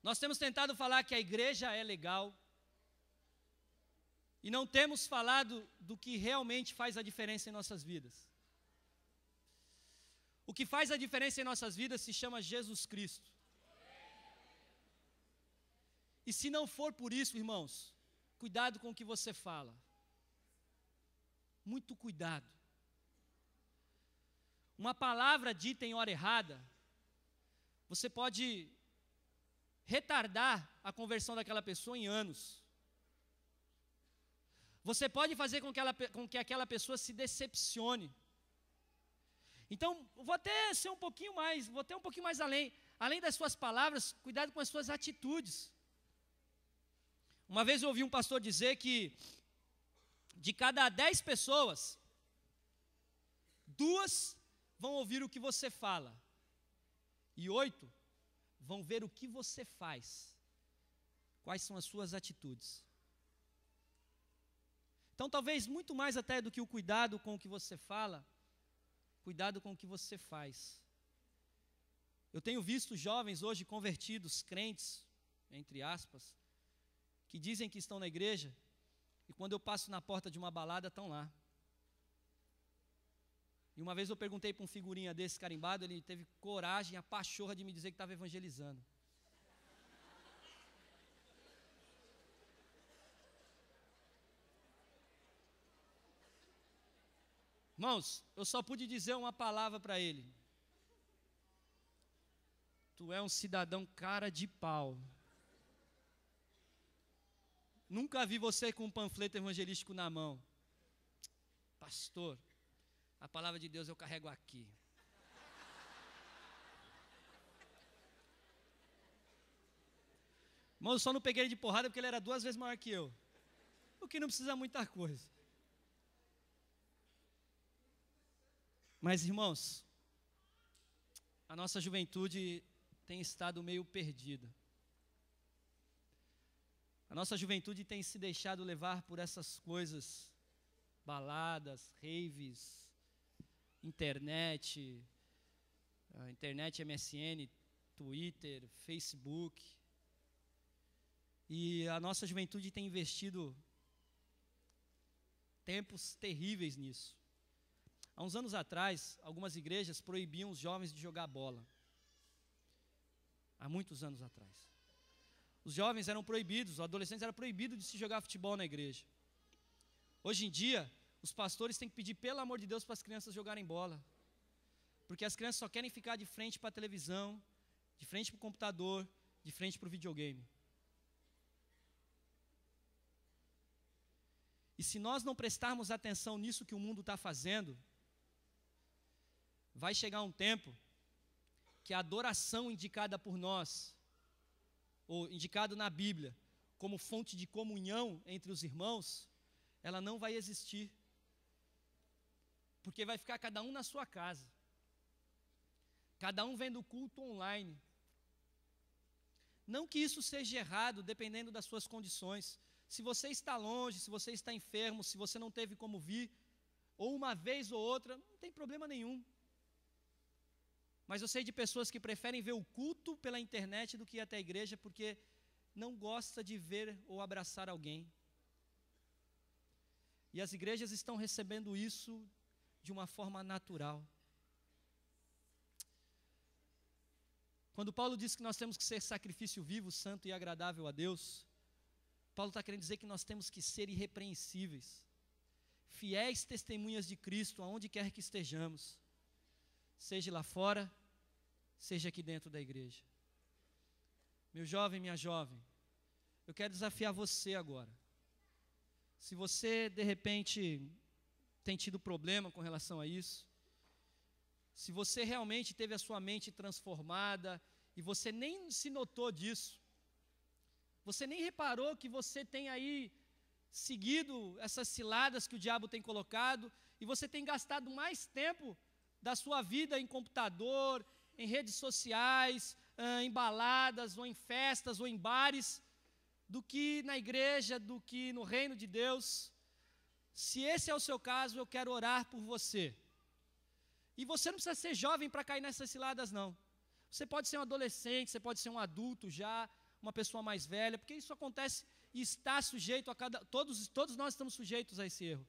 Nós temos tentado falar que a igreja é legal. E não temos falado do que realmente faz a diferença em nossas vidas. O que faz a diferença em nossas vidas se chama Jesus Cristo. E se não for por isso, irmãos, cuidado com o que você fala. Muito cuidado. Uma palavra dita em hora errada, você pode retardar a conversão daquela pessoa em anos. Você pode fazer com que aquela pessoa se decepcione. Então, vou até ser um pouquinho mais além. Além das suas palavras, cuidado com as suas atitudes. Uma vez eu ouvi um pastor dizer que de cada 10 pessoas, 2 vão ouvir o que você fala E 8, vão ver o que você faz. Quais são as suas atitudes. Então, talvez muito mais até do que o cuidado com o que você fala, cuidado com o que você faz. Eu tenho visto jovens hoje convertidos, crentes, entre aspas, que dizem que estão na igreja, e quando eu passo na porta de uma balada, estão lá. E uma vez eu perguntei para um figurinha desse carimbado, ele teve coragem, a pachorra de me dizer que estava evangelizando. Irmãos, eu só pude dizer uma palavra para ele. Tu é um cidadão cara de pau. Nunca vi você com um panfleto evangelístico na mão. Pastor, a palavra de Deus eu carrego aqui. Irmão, eu só não peguei ele de porrada porque ele era 2 vezes maior que eu. O que não precisa muita coisa. Mas, irmãos, a nossa juventude tem estado meio perdida. A nossa juventude tem se deixado levar por essas coisas, baladas, raves, internet MSN, Twitter, Facebook. E a nossa juventude tem investido tempos terríveis nisso. Há uns anos atrás, algumas igrejas proibiam os jovens de jogar bola. Há muitos anos atrás. Os jovens eram proibidos, os adolescentes eram proibidos de se jogar futebol na igreja. Hoje em dia, os pastores têm que pedir, pelo amor de Deus, para as crianças jogarem bola. Porque as crianças só querem ficar de frente para a televisão, de frente para o computador, de frente para o videogame. E se nós não prestarmos atenção nisso que o mundo está fazendo, vai chegar um tempo que a adoração indicada por nós, ou indicado na Bíblia, como fonte de comunhão entre os irmãos, ela não vai existir. Porque vai ficar cada um na sua casa. Cada um vendo o culto online. Não que isso seja errado, dependendo das suas condições. Se você está longe, se você está enfermo, se você não teve como vir, ou uma vez ou outra, não tem problema nenhum. Mas eu sei de pessoas que preferem ver o culto pela internet do que ir até a igreja, porque não gosta de ver ou abraçar alguém. E as igrejas estão recebendo isso de uma forma natural. Quando Paulo diz que nós temos que ser sacrifício vivo, santo e agradável a Deus, Paulo está querendo dizer que nós temos que ser irrepreensíveis, fiéis testemunhas de Cristo, aonde quer que estejamos, seja lá fora, seja aqui dentro da igreja. Meu jovem, minha jovem, eu quero desafiar você agora. Se você, de repente, tem tido problema com relação a isso, se você realmente teve a sua mente transformada e você nem se notou disso, você nem reparou que você tem aí seguido essas ciladas que o diabo tem colocado e você tem gastado mais tempo da sua vida em computador, em redes sociais, em baladas, ou em festas, ou em bares, do que na igreja, do que no reino de Deus. Se esse é o seu caso, eu quero orar por você. E você não precisa ser jovem para cair nessas ciladas, não. Você pode ser um adolescente, você pode ser um adulto já, uma pessoa mais velha, porque isso acontece e está sujeito a todos nós estamos sujeitos a esse erro.